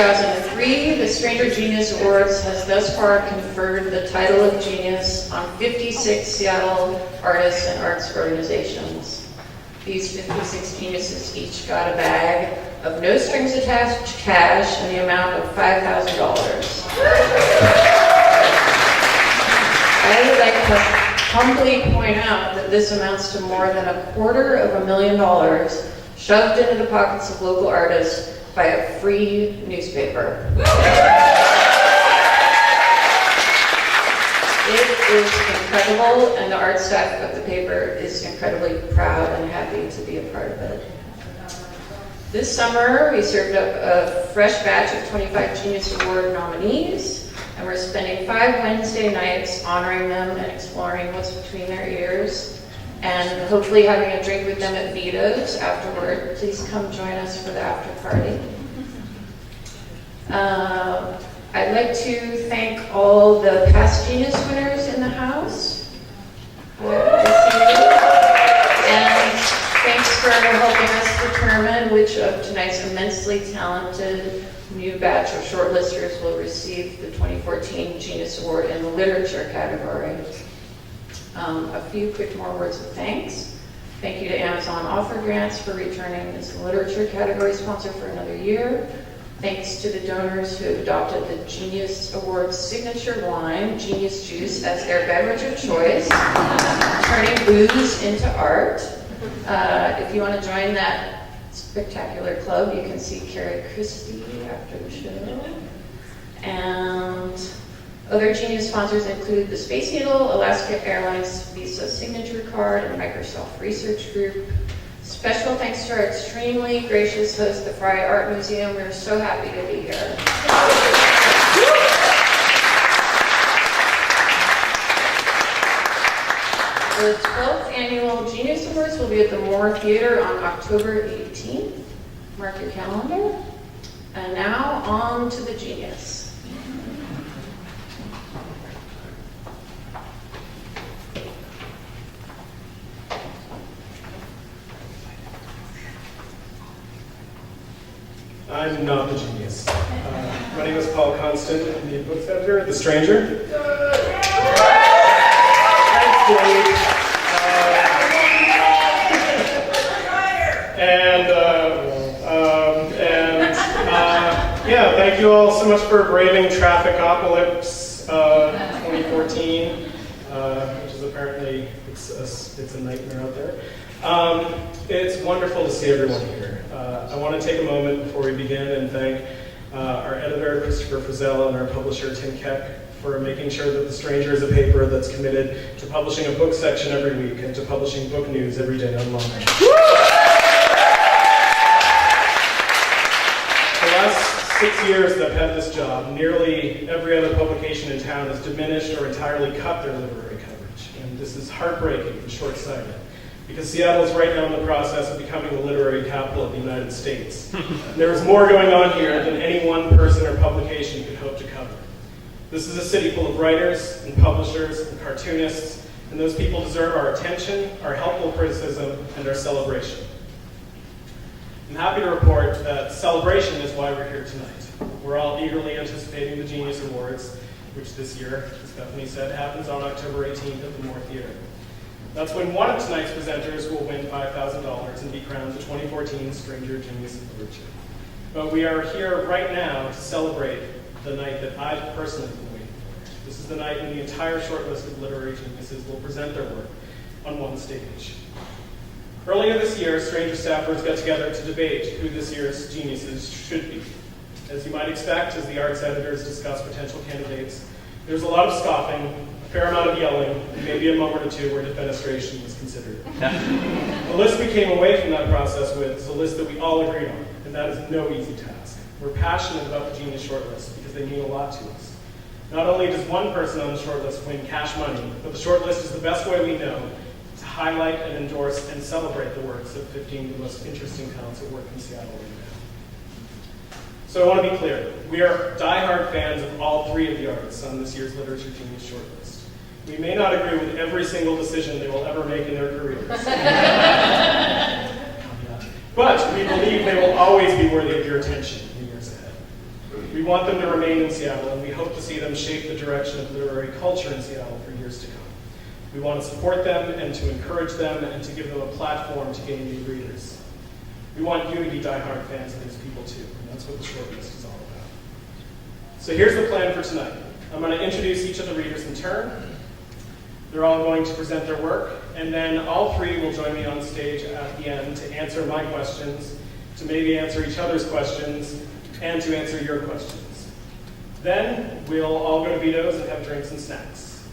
2003, the Stranger Genius Awards has thus far conferred the title of genius on 56 Seattle artists and arts organizations. These 56 geniuses each got a bag of no strings attached cash in the amount of $5,000. I would like to humbly point out that this amounts to more than $250,000 shoved into the pockets of local artists by a free newspaper. It is incredible, and the art staff of the paper is incredibly proud and happy to be a part of it. This summer, we served up a fresh batch of 25 Genius Award nominees, and we're spending 5 Wednesday nights honoring them and exploring what's between their ears, and hopefully having a drink with them at Vito's afterward. Please come join us for the after party. I'd like to thank all the past Genius winners in the house. And thanks for helping us determine which of tonight's immensely talented new batch of shortlisters will receive the 2014 Genius Award in the Literature category. A few quick more words of thanks. Thank you to Amazon Author Grants for returning as the Literature category sponsor for another year. Thanks to the donors who have adopted the Genius Awards signature wine, Genius Juice, as their beverage of choice, turning booze into art. If you want to join that spectacular club, you can see Carrie Christie after the show. And other Genius sponsors include the Space Needle, Alaska Airlines Visa Signature Card, and Microsoft Research Group. Special thanks to our extremely gracious host, the Fry Art Museum. We're so happy to be here. The 12th Annual Genius Awards will be at the Moore Theater on October 18th. Mark your calendar. And now, on to the Genius. I'm not the genius. My name is Paul Constant. I'm the books editor at The Stranger. Thanks, Dave. Yeah, thank you all so much for braving Trafficopolis 2014, which is apparently it's a nightmare out there. It's wonderful to see everyone here. I want to take a moment before we begin and thank our editor, Christopher Frizzell, and our publisher, Tim Keck, for making sure that The Stranger is a paper that's committed to publishing a book section every week and to publishing book news every day online. The last 6 years that I've had this job, nearly every other publication in town has diminished or entirely cut their literary coverage. And this is heartbreaking and short-sighted, because Seattle is right now in the process of becoming the literary capital of the United States. There is more going on here than any one person or publication could hope to cover. This is a city full of writers and publishers and cartoonists, and those people deserve our attention, our helpful criticism, and our celebration. I'm happy to report that celebration is why we're here tonight. We're all eagerly anticipating the Genius Awards, which this year, as Stephanie said, happens on October 18th at the Moore Theater. That's when one of tonight's presenters will win $5,000 and be crowned the 2014 Stranger Genius of Literature. But we are here right now to celebrate the night that I've personally been waiting for. This is the night when the entire short list of literary geniuses will present their work on one stage. Earlier this year, Stranger staffers got together to debate who this year's geniuses should be. As you might expect, as the arts editors discuss potential candidates, there's a lot of scoffing, a fair amount of yelling, and maybe a moment or two where defenestration was considered. The list we came away from that process with is a list that we all agreed on, and that is no easy task. We're passionate about the Genius shortlist because they mean a lot to us. Not only does one person on the shortlist win cash money, but the shortlist is the best way we know to highlight and endorse and celebrate the works of 15 of the most interesting talents that work in Seattle right now. So I want to be clear. We are diehard fans of all 3 of the artists on this year's Literature Genius shortlist. We may not agree with every single decision they will ever make in their careers. But we believe they will always be worthy of your attention in the years ahead. We want them to remain in Seattle, and we hope to see them shape the direction of literary culture in Seattle for years to come. We want to support them and to encourage them and to give them a platform to gain new readers. We want you to be diehard fans of these people too, and that's what the shortlist is all about. So here's the plan for tonight. I'm going to introduce each of the readers in turn. They're all going to present their work, and then all three will join me on stage at the end to answer my questions, to maybe answer each other's questions, and to answer your questions. Then we'll all go to Vito's and have drinks and snacks.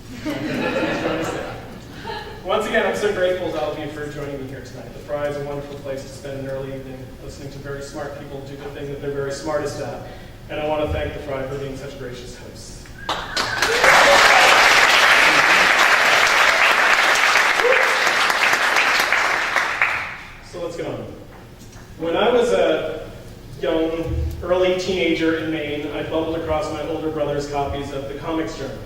Once again, I'm so grateful to all of you for joining me here tonight. The Fry is a wonderful place to spend an early evening listening to very smart people do the thing that they're very smartest at. And I want to thank the Fry for being such gracious hosts. So let's get on. When I was a young, early teenager in Maine, I bumbled across my older brother's copies of The Comics Journal,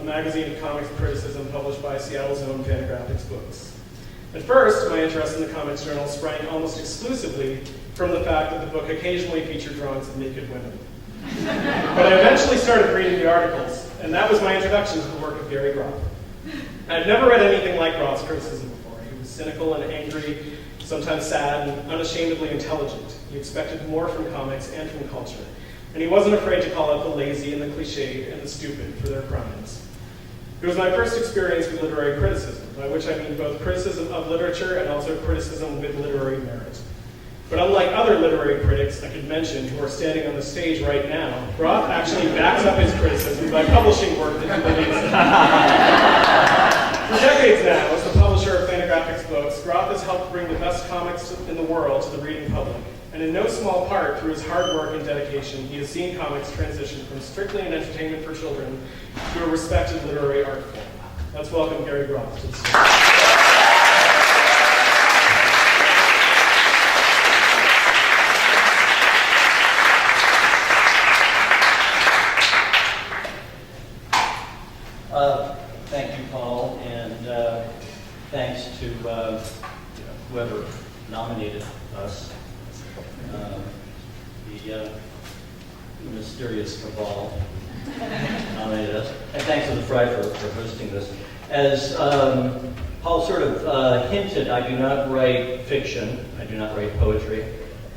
a magazine of comics criticism published by Seattle's own Fantagraphics Books. At first, my interest in the Comics Journal sprang almost exclusively from the fact that the book occasionally featured drawings of naked women. But I eventually started reading the articles, and that was my introduction to the work of Gary Groth. I had never read anything like Groth's criticism before. He was cynical and angry, sometimes sad, and unashamedly intelligent. He expected more from comics and from culture, and he wasn't afraid to call out the lazy and the cliched and the stupid for their crimes. It was my first experience with literary criticism, by which I mean both criticism of literature and also criticism with literary merit. But unlike other literary critics I could mention who are standing on the stage right now, Groth actually backs up his criticism by publishing work that he believes in. For decades now, as the publisher of Fantagraphics Books, Groth has helped bring the best comics in the world to the reading public. And in no small part, through his hard work and dedication, he has seen comics transition from strictly an entertainment for children to a respected literary art form. Let's welcome Gary Groth to the stage. Thank you, Paul, and thanks to whoever nominated us, the mysterious cabal nominated us, and thanks to the Fry for hosting this. As Paul sort of hinted, I do not write fiction, I do not write poetry.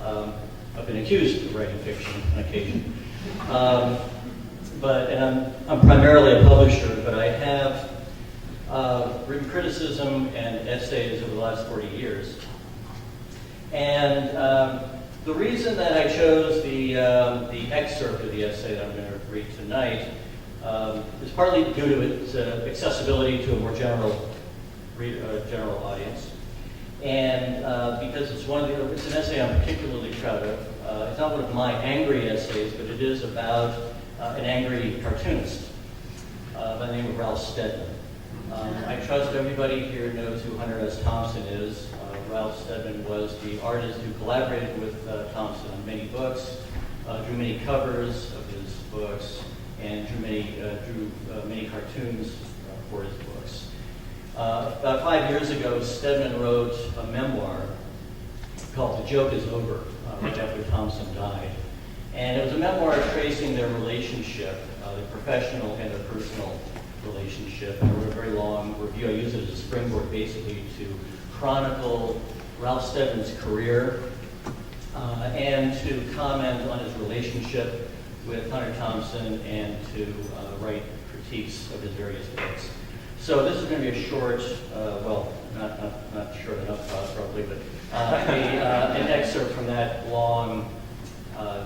I've been accused of writing fiction on occasion. And I'm primarily a publisher, but I have written criticism and essays over the last 40 years. And the reason that I chose the excerpt of the essay that I'm going to read tonight is partly due to its accessibility to a more general audience, and because it's an essay I'm particularly proud of. It's not one of my angry essays, but it is about an angry cartoonist by the name of Ralph Steadman. I trust everybody here knows who Hunter S. Thompson is. Ralph Steadman was the artist who collaborated with Thompson on many books, drew many covers of his books, and drew many cartoons for his books. About 5 years ago, Steadman wrote a memoir called The Joke Is Over, right after Thompson died. And it was a memoir tracing their relationship, the professional and their personal relationship. And I wrote a very long review. I used it as a springboard basically to chronicle Ralph Steadman's career and to comment on his relationship with Hunter Thompson and to write critiques of his various books. So this is going to be a short, not short enough probably, but an excerpt from that long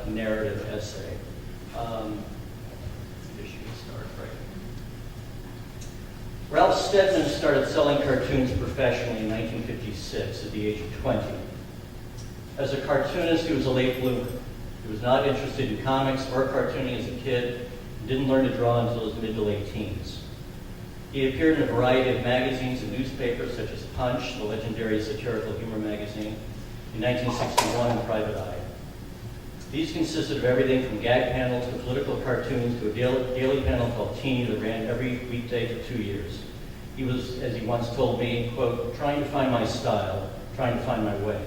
narrative essay. Ralph Steadman started selling cartoons professionally in 1956 at the age of 20. As a cartoonist, he was a late bloomer. He was not interested in comics or cartooning as a kid and didn't learn to draw until his mid to late teens. He appeared in a variety of magazines and newspapers such as Punch, the legendary satirical humor magazine, in 1961 and Private Eye. These consisted of everything from gag panels to political cartoons to a daily panel called Teeny that ran every weekday for 2 years. He was, as he once told me, quote, trying to find my style, trying to find my way.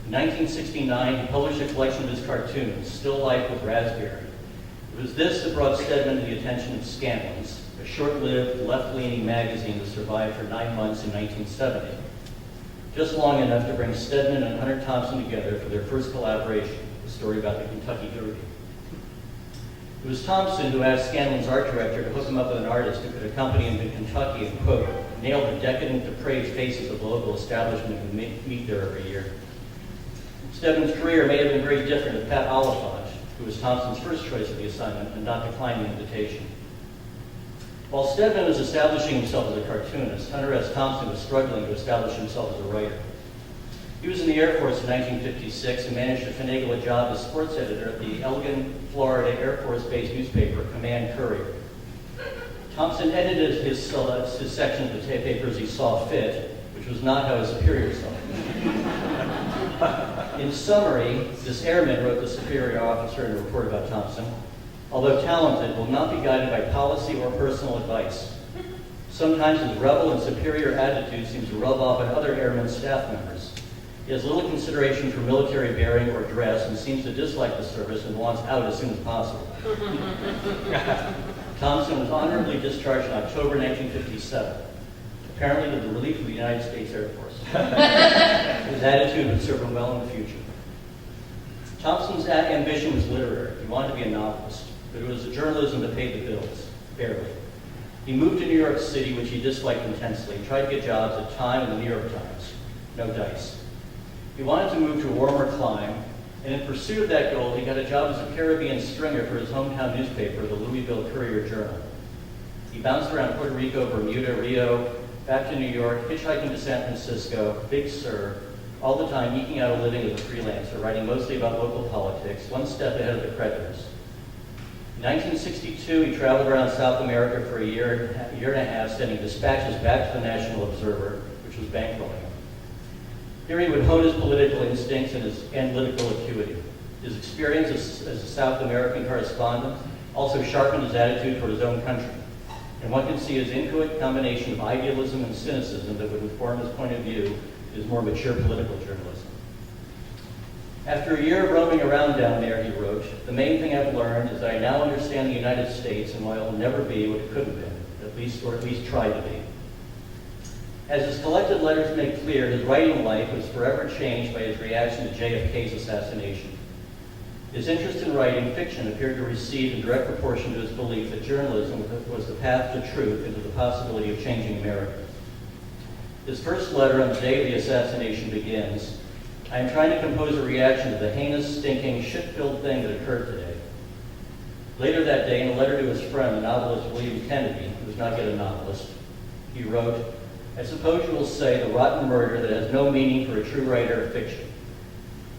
In 1969, he published a collection of his cartoons, Still Life with Raspberry, It was this that brought Stedman to the attention of Scanlon's, a short-lived, left-leaning magazine that survived for 9 months in 1970. Just long enough to bring Stedman and Hunter Thompson together for their first collaboration, the story about the Kentucky Derby. It was Thompson who asked Scanlon's art director to hook him up with an artist who could accompany him to Kentucky and, quote, nail the decadent, depraved faces of the local establishment who meet there every year. Stedman's career may have been very different if Pat Oliphant, who was Thompson's first choice of the assignment, had not declined the invitation. While Stedman was establishing himself as a cartoonist, Hunter S. Thompson was struggling to establish himself as a writer. He was in the Air Force in 1956 and managed to finagle a job as sports editor at the Elgin, Florida Air Force-based newspaper Command Courier. Thompson edited his section of the paper as he saw fit, which was not how his superior saw it. In summary, this airman wrote the superior officer in a report about Thompson, although talented, will not be guided by policy or personal advice. Sometimes his rebel and superior attitude seems to rub off on other airmen staff members. He has little consideration for military bearing or dress and seems to dislike the service and wants out as soon as possible. Thompson was honorably discharged in October 1957, apparently to the relief of the United States Air Force. His attitude would serve him well in the future. Thompson's ambition was literary. He wanted to be a novelist, but it was the journalism that paid the bills, barely. He moved to New York City, which he disliked intensely, tried to get jobs at Time and the New York Times. No dice. He wanted to move to a warmer clime, and in pursuit of that goal, he got a job as a Caribbean stringer for his hometown newspaper, the Louisville Courier-Journal. He bounced around Puerto Rico, Bermuda, Rio, back to New York, hitchhiking to San Francisco, Big Sur, all the time eking out a living as a freelancer, writing mostly about local politics, one step ahead of the creditors. In 1962, he traveled around South America for a year and a half, sending dispatches back to the National Observer, which was bankrolling him. Here he would hone his political instincts and his analytical acuity. His experience as a South American correspondent also sharpened his attitude toward his own country, and one can see his inchoate combination of idealism and cynicism that would inform his point of view in his more mature political journalism. After a year of roaming around down there, he wrote, the main thing I've learned is that I now understand the United States and why it will never be what it could have been, at least try to be. As his collected letters make clear, his writing life was forever changed by his reaction to JFK's assassination. His interest in writing fiction appeared to recede in direct proportion to his belief that journalism was the path to truth and to the possibility of changing America. His first letter on the day of the assassination begins, I am trying to compose a reaction to the heinous, stinking, shit-filled thing that occurred today. Later that day, in a letter to his friend, the novelist William Kennedy, who was not yet a novelist, he wrote, I suppose you will say the rotten murder that has no meaning for a true writer of fiction,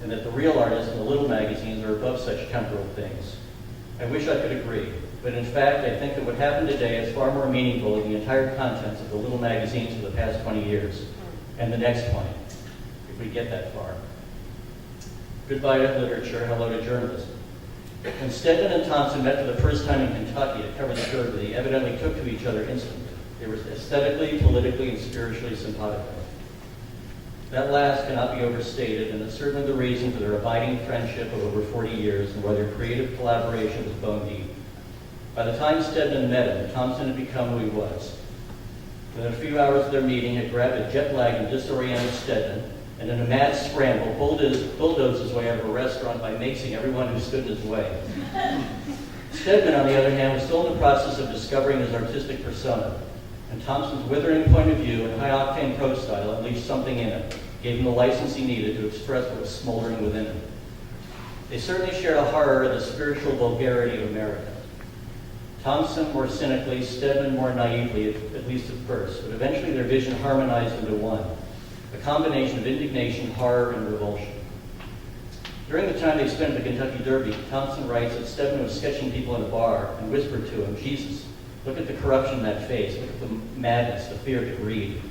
and that the real artists in the little magazines are above such temporal things. I wish I could agree, but in fact, I think that what happened today is far more meaningful than the entire contents of the little magazines for the past 20 years, and the next 20, if we get that far. Goodbye to literature, hello to journalism. When Stedman and Thompson met for the first time in Kentucky to cover the Derby, they evidently took to each other instantly. They were aesthetically, politically, and spiritually simpatico. That last cannot be overstated, and it's certainly the reason for their abiding friendship of over 40 years and why their creative collaboration was bone deep. By the time Stedman met him, Thompson had become who he was. Within a few hours of their meeting, had grabbed a jet-lagged and disoriented Stedman, and in a mad scramble, bulldozed his way out of a restaurant by macing everyone who stood in his way. Stedman, on the other hand, was still in the process of discovering his artistic persona, and Thompson's withering point of view and high-octane prose style unleashed something in him, gave him the license he needed to express what was smoldering within him. They certainly shared a horror of the spiritual vulgarity of America. Thompson more cynically, Stedman more naively, at least at first, but eventually their vision harmonized into one, a combination of indignation, horror, and revulsion. During the time they spent at the Kentucky Derby, Thompson writes that Stedman was sketching people in a bar and whispered to him, Jesus, look at the corruption in that face, look at the madness, the fear, the greed.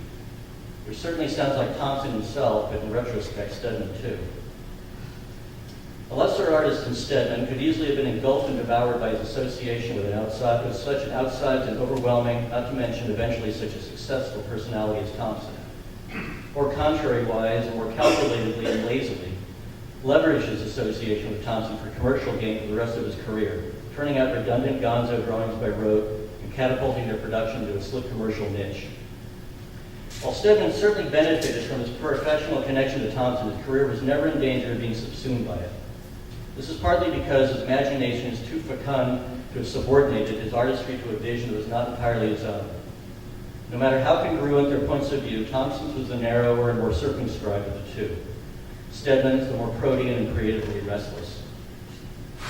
Which certainly sounds like Thompson himself, but in retrospect, Stedman too. A lesser artist than Stedman could easily have been engulfed and devoured by his association with such an outsized and overwhelming, not to mention eventually such a successful personality as Thompson. Or contrary-wise, and more calculatedly and lazily, leveraged his association with Thompson for commercial gain for the rest of his career, turning out redundant gonzo drawings by rote and catapulting their production to a slick commercial niche. While Stedman certainly benefited from his professional connection to Thompson, his career was never in danger of being subsumed by it. This is partly because his imagination is too fecund to have subordinated his artistry to a vision that was not entirely his own. No matter how congruent their points of view, Thompson's was the narrower and more circumscribed of the two. Stedman's the more protean and creatively restless.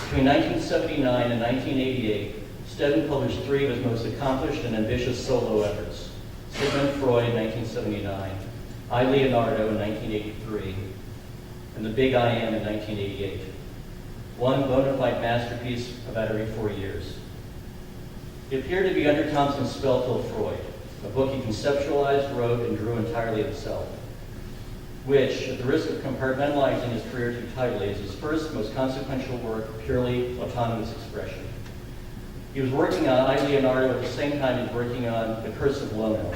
Between 1979 and 1988, Stedman published three of his most accomplished and ambitious solo efforts: Sigmund Freud in 1979, I, Leonardo in 1983, and The Big I Am in 1988. One bona fide masterpiece about every 4 years. It appeared to be under Thompson's spell till Freud, a book he conceptualized, wrote, and drew entirely himself, which, at the risk of compartmentalizing his career too tightly, is his first, most consequential work of purely autonomous expression. He was working on I, Leonardo at the same time he was working on The Curse of Lono,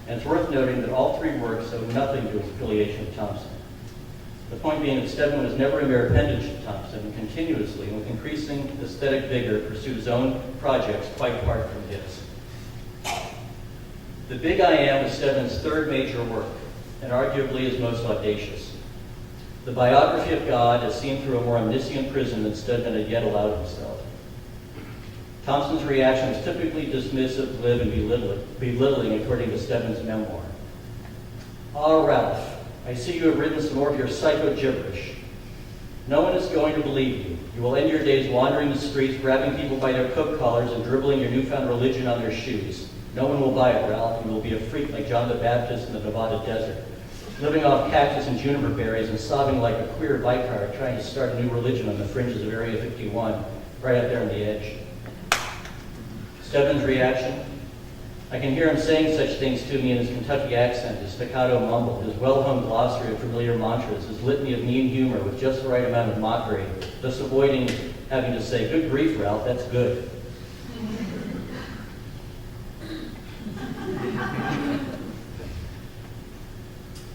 and it's worth noting that all three works owe nothing to his affiliation with Thompson. The point being that Stedman was never a mere appendage to Thompson, and continuously, and with increasing aesthetic vigor, pursued his own projects quite apart from his. The Big I Am was Stedman's third major work, and arguably his most audacious. The biography of God is seen through a more omniscient prism than Stedman had yet allowed himself. Thompson's reaction is typically dismissive, glib, and belittling according to Stedman's memoir. "Ah, Ralph, I see you have written some more of your psycho gibberish. No one is going to believe you. You will end your days wandering the streets, grabbing people by their coat collars and dribbling your newfound religion on their shoes. No one will buy it, Ralph. You will be a freak like John the Baptist in the Nevada desert, living off cactus and juniper berries and sobbing like a queer Vicar trying to start a new religion on the fringes of Area 51, right up there on the edge." Stedman's reaction? I can hear him saying such things to me in his Kentucky accent, his staccato mumble, his well-honed glossary of familiar mantras, his litany of mean humor with just the right amount of mockery, thus avoiding having to say, "Good grief, Ralph, that's good."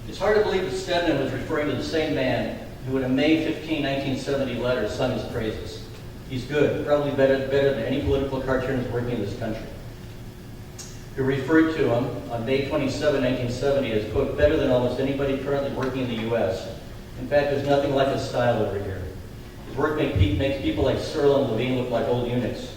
It's hard to believe that Stedman was referring to the same man who in a May 15, 1970 letter sung his praises. He's good, probably better than any political cartoonist working in this country. He referred to him on May 27, 1970 as, quote, "better than almost anybody currently working in the U.S. In fact, there's nothing like his style over here. His work makes people like Searle and Levine look like old eunuchs."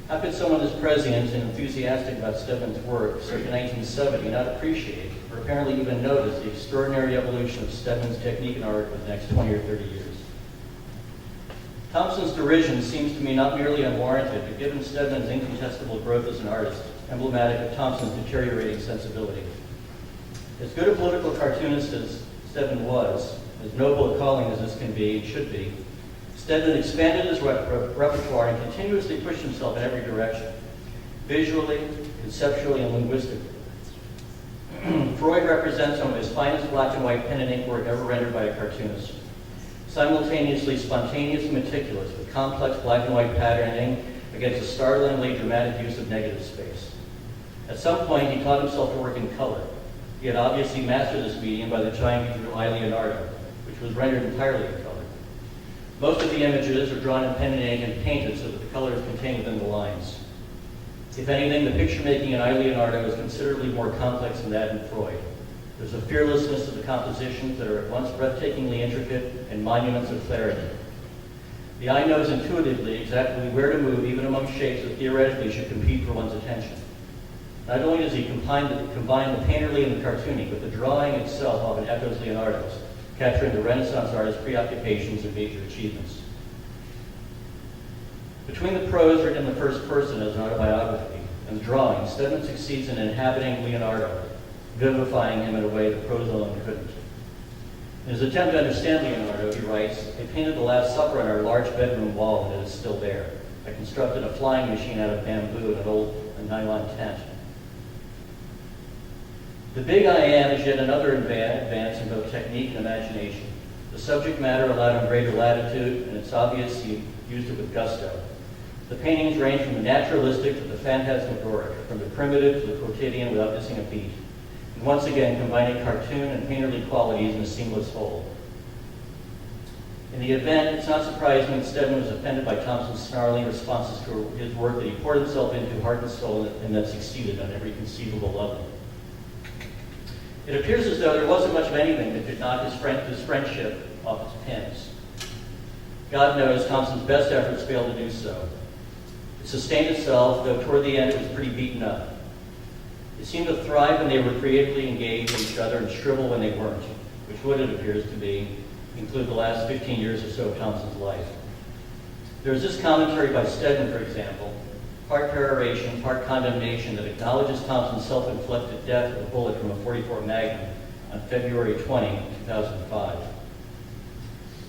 How could someone as prescient and enthusiastic about Stedman's work, circa 1970, not appreciate, or apparently even notice, the extraordinary evolution of Stedman's technique and art for the next 20 or 30 years? Thompson's derision seems to me not merely unwarranted, but given Stedman's incontestable growth as an artist, emblematic of Thompson's deteriorating sensibility. As good a political cartoonist as Stedman was, as noble a calling as this can be and should be, Stedman expanded his repertoire and continuously pushed himself in every direction, visually, conceptually, and linguistically. Freud represents some of his finest black and white pen and ink work ever rendered by a cartoonist. Simultaneously spontaneous and meticulous, with complex black and white patterning against a startlingly dramatic use of negative space. At some point, he taught himself to work in color. He had obviously mastered this medium by the time he drew I, Leonardo, which was rendered entirely in color. Most of the images are drawn in pen and ink and painted so that the color is contained within the lines. If anything, the picture-making in I, Leonardo is considerably more complex than that in Freud. There's a fearlessness of the compositions that are at once breathtakingly intricate and monuments of clarity. The eye knows intuitively exactly where to move, even among shapes that theoretically should compete for one's attention. Not only does he combine the painterly and the cartoony, but the drawing itself often echoes Leonardo's, capturing the Renaissance artist's preoccupations and major achievements. Between the prose written in the first person as an autobiography and the drawing, Stedman succeeds in inhabiting Leonardo, vivifying him in a way that prose alone couldn't. In his attempt to understand Leonardo, he writes, "I painted the Last Supper on our large bedroom wall, and it is still there. I constructed a flying machine out of bamboo and an old nylon tent." The Big I Am is yet another advance in both technique and imagination. The subject matter allowed him greater latitude, and it's obvious he used it with gusto. The paintings range from the naturalistic to the phantasmagoric, from the primitive to the quotidian without missing a beat, and once again combining cartoon and painterly qualities in a seamless whole. In the event, it's not surprising that Stedman was offended by Thompson's snarling responses to his work that he poured himself into heart and soul and that succeeded on every conceivable level. It appears as though there wasn't much of anything that could knock his friendship off its pins. God knows Thompson's best efforts failed to do so. It sustained itself, though toward the end it was pretty beaten up. It seemed to thrive when they were creatively engaged with each other and shrivel when they weren't, which would, it appears to be, include the last 15 years or so of Thompson's life. There's this commentary by Stedman, for example, part peroration, part condemnation, that acknowledges Thompson's self-inflicted death with a bullet from a .44 Magnum on February 20, 2005.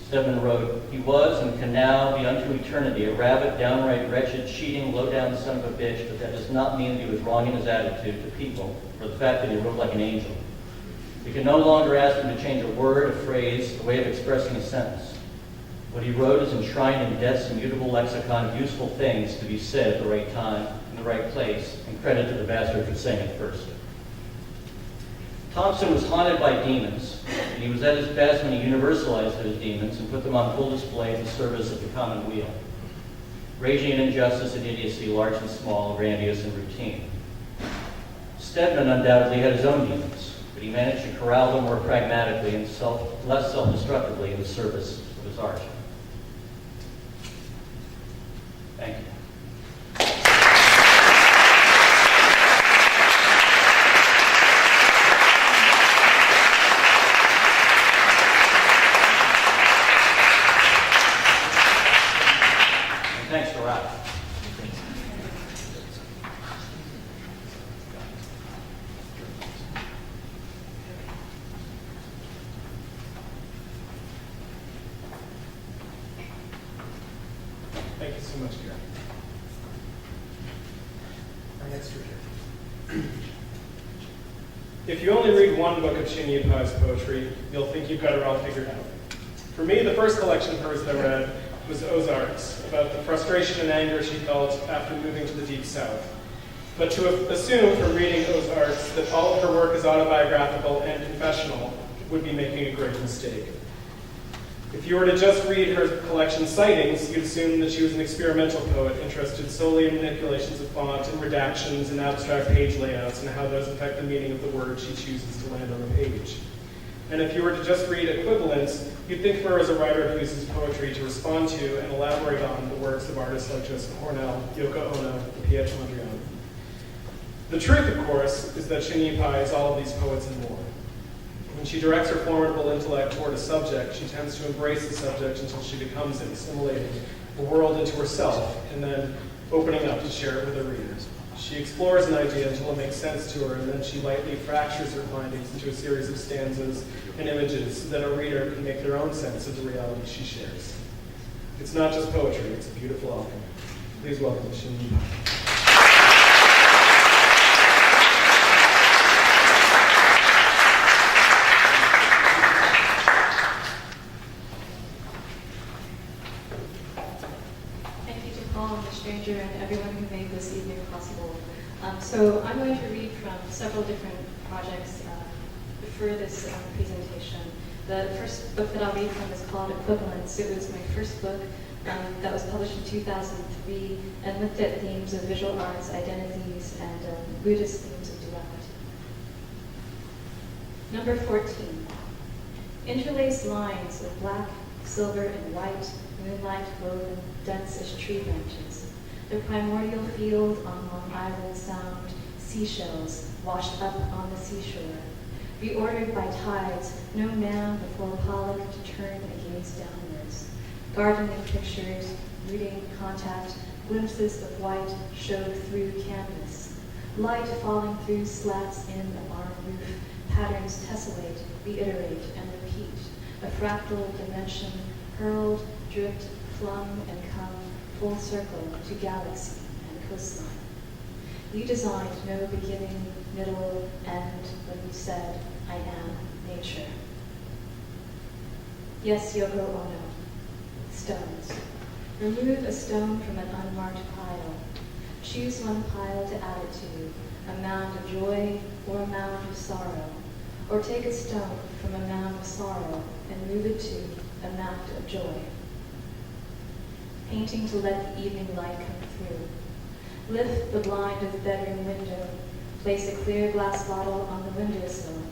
Stedman wrote, "He was and can now be unto eternity a rabid, downright wretched, cheating, low-down son of a bitch, but that does not mean that he was wrong in his attitude to people or the fact that he wrote like an angel. We can no longer ask him to change a word, a phrase, a way of expressing a sentence. What he wrote is enshrined in Death's immutable lexicon of useful things to be said at the right time, in the right place, and credit to the bastard for saying it first." Thompson was haunted by demons, and he was at his best when he universalized those demons and put them on full display in the service of the common weal. Raging in injustice and idiocy, large and small, grandiose and routine. Stedman undoubtedly had his own demons, but he managed to corral them more pragmatically and less self-destructively in the service of his art. Thank you. And thanks to Ralph. Thank you so much, Gary. Our next reader. If you only read one book of Shin Yu Pai's poetry, you'll think you've got her all figured out. For me, the first collection of hers that I read was Ozarks, about the frustration and anger she felt after moving to the Deep South. But to assume from reading Ozarks that all of her work is autobiographical and confessional would be making a great mistake. If you were to just read her collection Sightings, you'd assume that she was an experimental poet interested solely in manipulations of font and redactions and abstract page layouts and how those affect the meaning of the word she chooses to land on the page. And if you were to just read Equivalents, you'd think of her as a writer who uses poetry to respond to and elaborate on the works of artists like Joseph Cornell, Yoko Ono, and Pietro Mondrian. The truth, of course, is that Shin Yu Pai is all of these poets and more. When she directs her formidable intellect toward a subject, she tends to embrace the subject until she becomes it, assimilating the world into herself, and then opening up to share it with her readers. She explores an idea until it makes sense to her, and then she lightly fractures her findings into a series of stanzas and images so that a reader can make their own sense of the reality she shares. It's not just poetry, it's a beautiful alchemy. Please welcome Shin Yu Pai. Stranger and everyone who made this evening possible. So I'm going to read from several different projects for this presentation. The first book that I'll read from is called Equivalents. It was my first book that was published in 2003 and looked at themes of visual arts, identities, and Buddhist themes of duality. Number 14. Interlaced lines of black, silver, and white, moonlight woven, dense as tree branches. The primordial field on Long Island Sound, seashells washed up on the seashore. Reordered by tides, no man before Pollock to turn a gaze downwards. Gardening pictures, rooting contact, glimpses of white showed through canvas. Light falling through slats in a barn roof, patterns tessellate, reiterate, and repeat. A fractal dimension hurled, dripped, flung, and come full circle to galaxy and coastline. You designed no beginning, middle, end when you said, I am nature. Yes, Yoko Ono. Stones. Remove a stone from an unmarked pile. Choose one pile to add it to, a mound of joy or a mound of sorrow. or take a stone from a mound of sorrow and move it to a mound of joy. Painting to let the evening light come through. Lift the blind of the bedroom window. Place a clear glass bottle on the windowsill.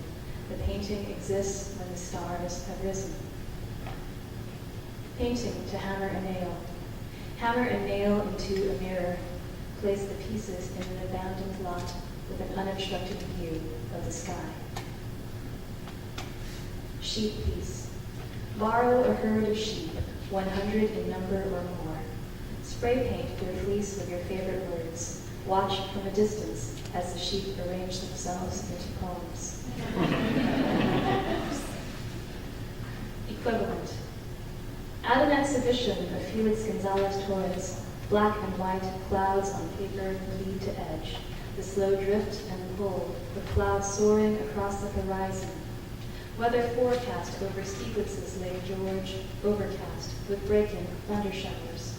The painting exists when the stars have risen. Painting to hammer a nail. Hammer a nail into a mirror. Place the pieces in an abandoned lot with an unobstructed view of the sky. Sheep piece. Borrow a herd of sheep, 100 in number or more. Spray paint their fleece with your favorite words. Watch from a distance as the sheep arrange themselves into poems. Equivalent. At an exhibition of Felix Gonzalez Torres, black and white clouds on paper lead to edge, the slow drift and pull, with clouds soaring across the horizon. Weather forecast over sequences Lake George, overcast with break-in thunder showers.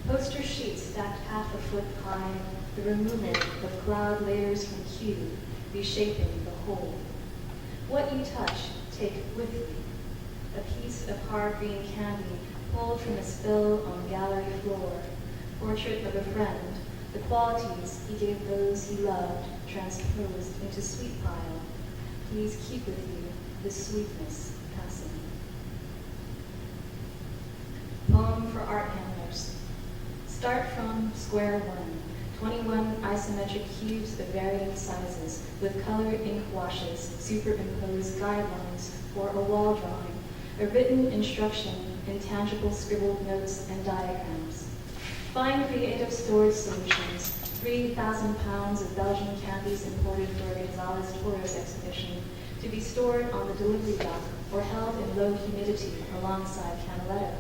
Poster sheets stacked half a foot high, the removal of cloud layers from hue, reshaping the whole. What you touch, take with you. A piece of hard green candy pulled from a spill on gallery floor. Portrait of a friend, the qualities he gave those he loved, transposed into sweet pile. Please keep with you the sweetness passing. Poem for art handlers. Start from square one. 21 isometric cubes of varying sizes with color ink washes superimpose guidelines for a wall drawing, a written instruction, intangible scribbled notes and diagrams. Find creative storage solutions, 3,000 pounds of Belgian candies imported for a Gonzalez Torres exhibition to be stored on the delivery dock or held in low humidity alongside Canaletto.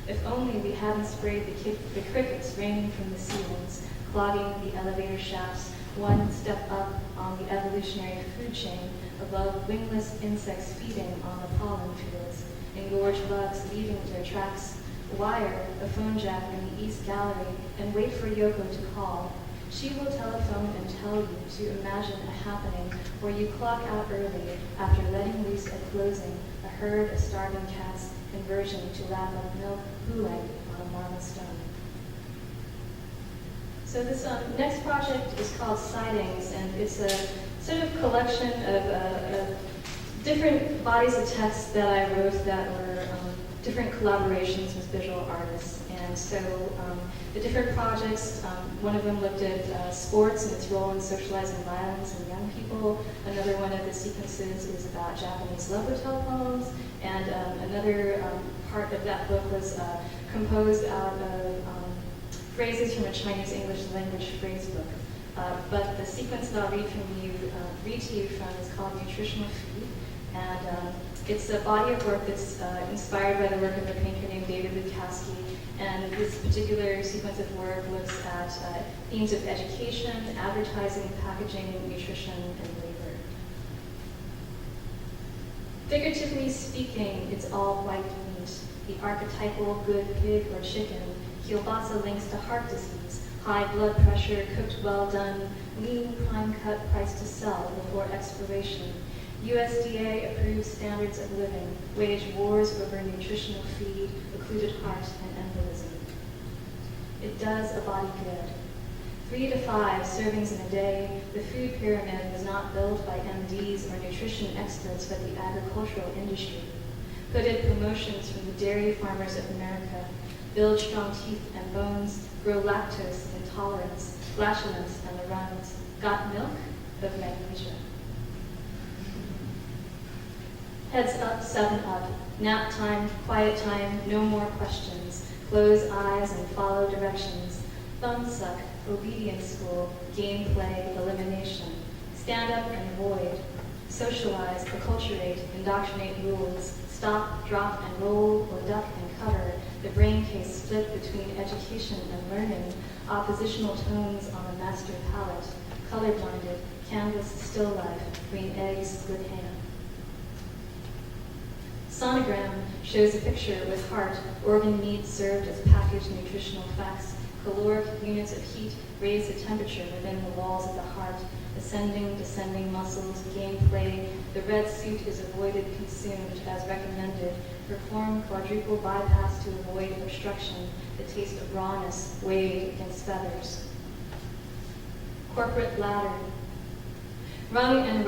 If only we hadn't sprayed the crickets raining from the ceilings, clogging the elevator shafts, one step up on the evolutionary food chain above wingless insects feeding on the pollen fields, engorged bugs leaving their tracks, wire a phone jack in the East Gallery, and wait for Yoko to call. She will telephone and tell you to imagine a happening where you clock out early after letting loose at closing a herd of starving cats converging to lap up milk bootleg on a marble stone. So this next project is called Sightings, and it's a sort of collection of different bodies of text that I wrote that were different collaborations with visual artists. And so the different projects, one of them looked at sports and its role in socializing violence in young people. Another one of the sequences is about Japanese love hotel poems. And another part of that book was composed out of phrases from a Chinese English language phrase book. But the sequence that I'll read to you from is called Nutritional Food. And it's a body of work that's inspired by the work of a painter named David Bukowski. And this particular sequence of work looks at themes of education, advertising, packaging, nutrition, and labor. Figuratively speaking, it's all white meat. The archetypal good pig or chicken. Kielbasa links to heart disease, high blood pressure, cooked well done, lean prime cut price to sell before expiration. USDA approves standards of living, wage wars over nutritional feed, occluded heart, and embolism. It does a body good. 3 to 5 servings in a day, the food pyramid was not built by MDs or nutrition experts, but the agricultural industry. Hooded promotions from the dairy farmers of America, build strong teeth and bones, grow lactose intolerance, flatulence and the runs. Got milk? Of magnesia. Heads up, 7 up. Nap time, quiet time, no more questions. Close eyes and follow directions. Thumb suck, obedience school, gameplay, elimination. Stand up and avoid. Socialize, acculturate, indoctrinate rules. Stop, drop, and roll, or duck and cover. The brain case split between education and learning. Oppositional tones on the master palette. Colorblinded, canvas still life, green eggs, split ham. Sonogram shows a picture with heart, organ meat served as packaged nutritional facts. Caloric units of heat raise the temperature within the walls of the heart. ascending, descending muscles, gameplay. The red suit is avoided, consumed, as recommended. Perform quadruple bypass to avoid obstruction. The taste of rawness weighed against feathers. Corporate ladder. Rung and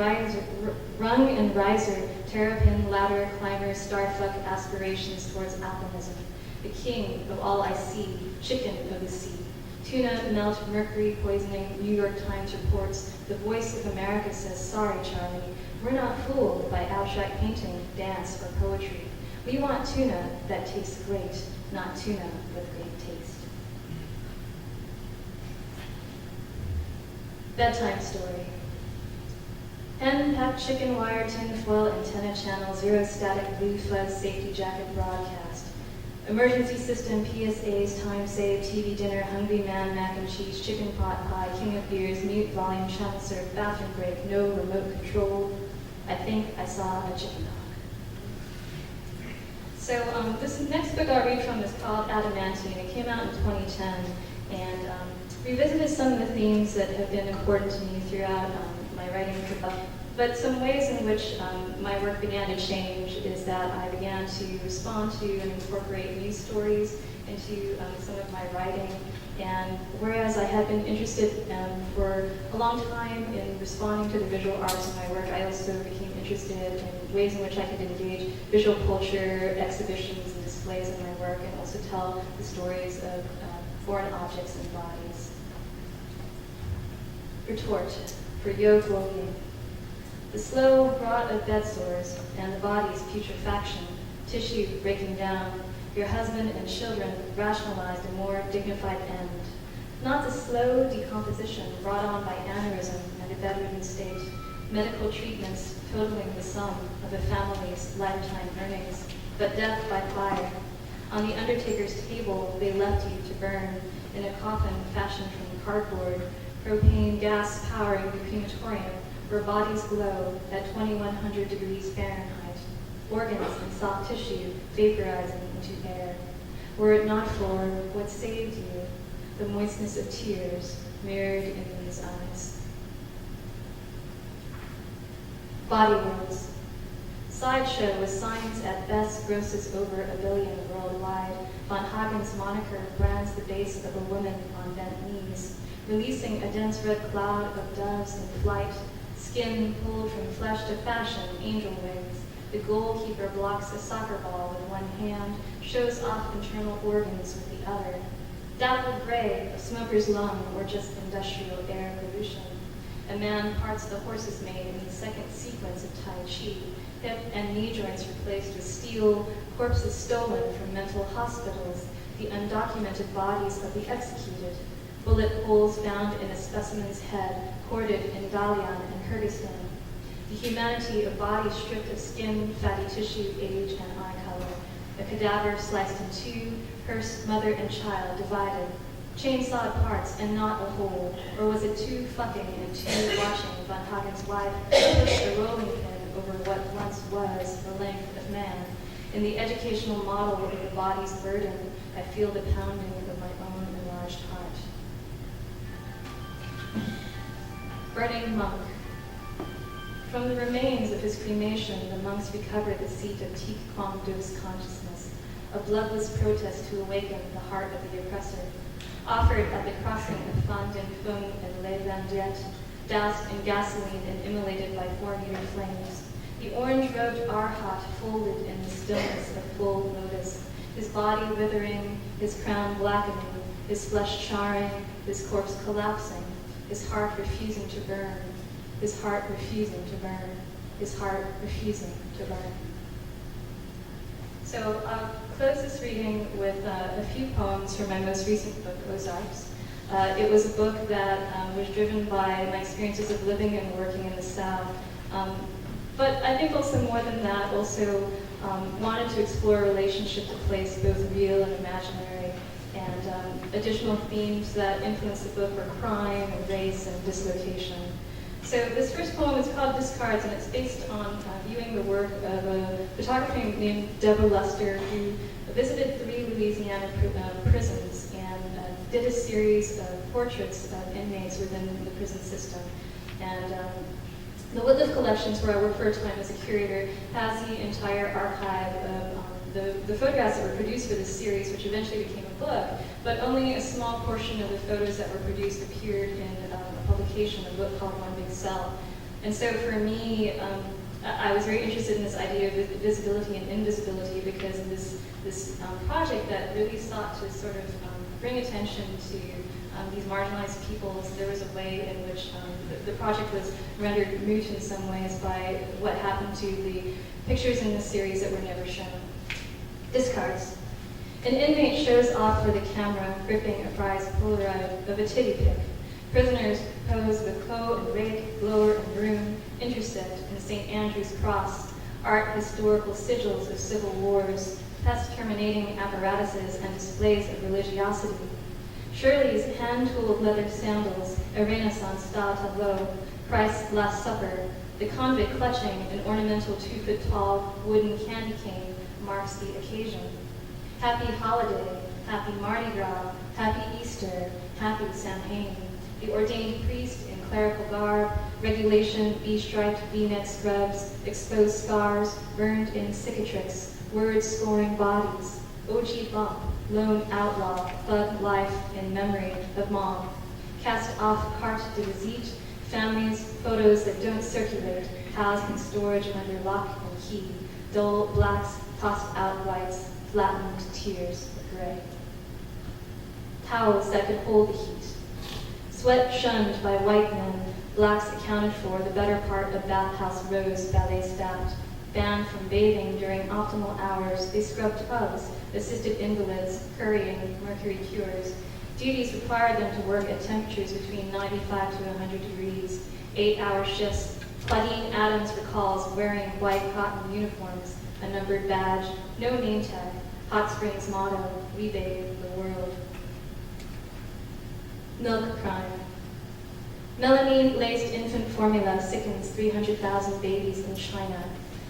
riser, terrapin, ladder, climber, starfuck aspirations towards alpinism. The king of all I see, chicken of the sea. Tuna, melt, mercury poisoning, New York Times reports. The Voice of America says, sorry, Charlie, we're not fooled by abstract painting, dance, or poetry. We want tuna that tastes great, not tuna with great taste. Bedtime story. Hen, packed chicken wire, tin foil, antenna channel, zero static, blue fuzz, safety jacket broadcast. Emergency system, PSAs, time save, TV dinner, hungry man, mac and cheese, chicken pot pie, king of beers, mute volume, channel surf, bathroom break, no remote control. I think I saw a chicken dog. So this next book I'll read from is called Adamantine. It came out in 2010 and revisited some of the themes that have been important to me throughout my writing. But some ways in which my work began to change is that I began to respond to and incorporate news stories into some of my writing. And whereas I had been interested for a long time in responding to the visual arts in my work, I also became interested in ways in which I could engage visual culture, exhibitions, and displays in my work, and also tell the stories of foreign objects and bodies. Retort for Yo Guoying. The slow rot of bed sores and the body's putrefaction, tissue breaking down, your husband and children rationalized a more dignified end. Not the slow decomposition brought on by aneurysm and a bedridden state, medical treatments totaling the sum of a family's lifetime earnings, but death by fire. On the undertaker's table, they left you to burn in a coffin fashioned from cardboard, propane gas powering the crematorium, where bodies glow at 2100 degrees Fahrenheit, organs and soft tissue vaporizing into air. Were it not for what saved you, the moistness of tears mirrored in these eyes. Body worlds. Sideshow with science at best grosses over 1 billion worldwide. Von Hagen's moniker brands the base of a woman on bent knees, releasing a dense red cloud of doves in flight, skin pulled from flesh to fashion, angel wings. The goalkeeper blocks a soccer ball with one hand, shows off internal organs with the other. Dappled gray, a smoker's lung, or just industrial air pollution. A man parts the horse's mane in the second sequence of Tai Chi, hip and knee joints replaced with steel, corpses stolen from mental hospitals, the undocumented bodies of the executed, bullet holes found in a specimen's head, hoarded in Dalian and Kyrgyzstan. The humanity of bodies stripped of skin, fatty tissue, age, and eye color. A cadaver sliced in two, hearse, mother and child divided. Chainsawed parts and not a whole, or was it two fucking and two watching Von Hagen's wife push the rolling pin over what once was the length of man? In the educational model of the body's burden, I feel the pounding of my own enlarged heart. Burning monk. From the remains of his cremation, the monks recovered the seat of Tik Kwang Do's consciousness, a bloodless protest to awaken the heart of the oppressor. Offered at the crossing of Phan Dinh Phung and Le Van Diet, doused in gasoline and immolated by 4-meter flames. The orange-robed Arhat folded in the stillness of full lotus, his body withering, his crown blackening, his flesh charring, his corpse collapsing, his heart refusing to burn, his heart refusing to burn, his heart refusing to burn. So I'll close this reading with a few poems from my most recent book, Ozarks. It was a book that was driven by my experiences of living and working in the South. But I think also more than that, also wanted to explore a relationship to place, both real and imaginary, and additional themes that influenced the book were crime and race and dislocation. So this first poem is called Discards, and it's based on viewing the work of a photographer named Deborah Luster, who visited 3 Louisiana prisons and did a series of portraits of inmates within the prison system. And the Woodliff Collections, where I work for a time as a curator, has the entire archive of the photographs that were produced for this series, which eventually became a book, but only a small portion of the photos that were produced appeared in a publication, a book called One Big Cell. And so for me, I was very interested in this idea of visibility and invisibility because of this project that really sought to sort of bring attention to these marginalized peoples. There was a way in which the project was rendered moot in some ways by what happened to the pictures in this series that were never shown. Discards. An inmate shows off for the camera, gripping a prize Polaroid of a titty pic. Prisoners pose with hoe and rake, blower and broom, intersect in St. Andrew's Cross, art historical sigils of civil wars, pest-terminating apparatuses and displays of religiosity. Shirley's hand-tooled leather sandals, a Renaissance-style tableau, Christ's Last Supper, the convict clutching an ornamental 2-foot-tall wooden candy cane marks the occasion. Happy holiday, happy Mardi Gras, happy Easter, happy Samhain. The ordained priest in clerical garb, regulation V-striped V-neck scrubs, exposed scars, burned-in cicatrix, word-scoring bodies, OG bump, lone outlaw, thug life in memory of mom. Cast off carte de visite, families, photos that don't circulate, housed in storage under lock and key, dull blacks, tossed out whites, flattened tears of gray. Towels that could hold the heat. Sweat shunned by white men, blacks accounted for, the better part of bathhouse rows ballet staffed. Banned from bathing during optimal hours, they scrubbed tubs, assisted invalids, currying mercury cures. Duties required them to work at temperatures between 95 to 100 degrees, 8-hour shifts. Claudine Adams recalls wearing white cotton uniforms, a numbered badge, no name tag, Hot Springs motto, we bathe the world. Milk crime. Melamine-laced infant formula sickens 300,000 babies in China.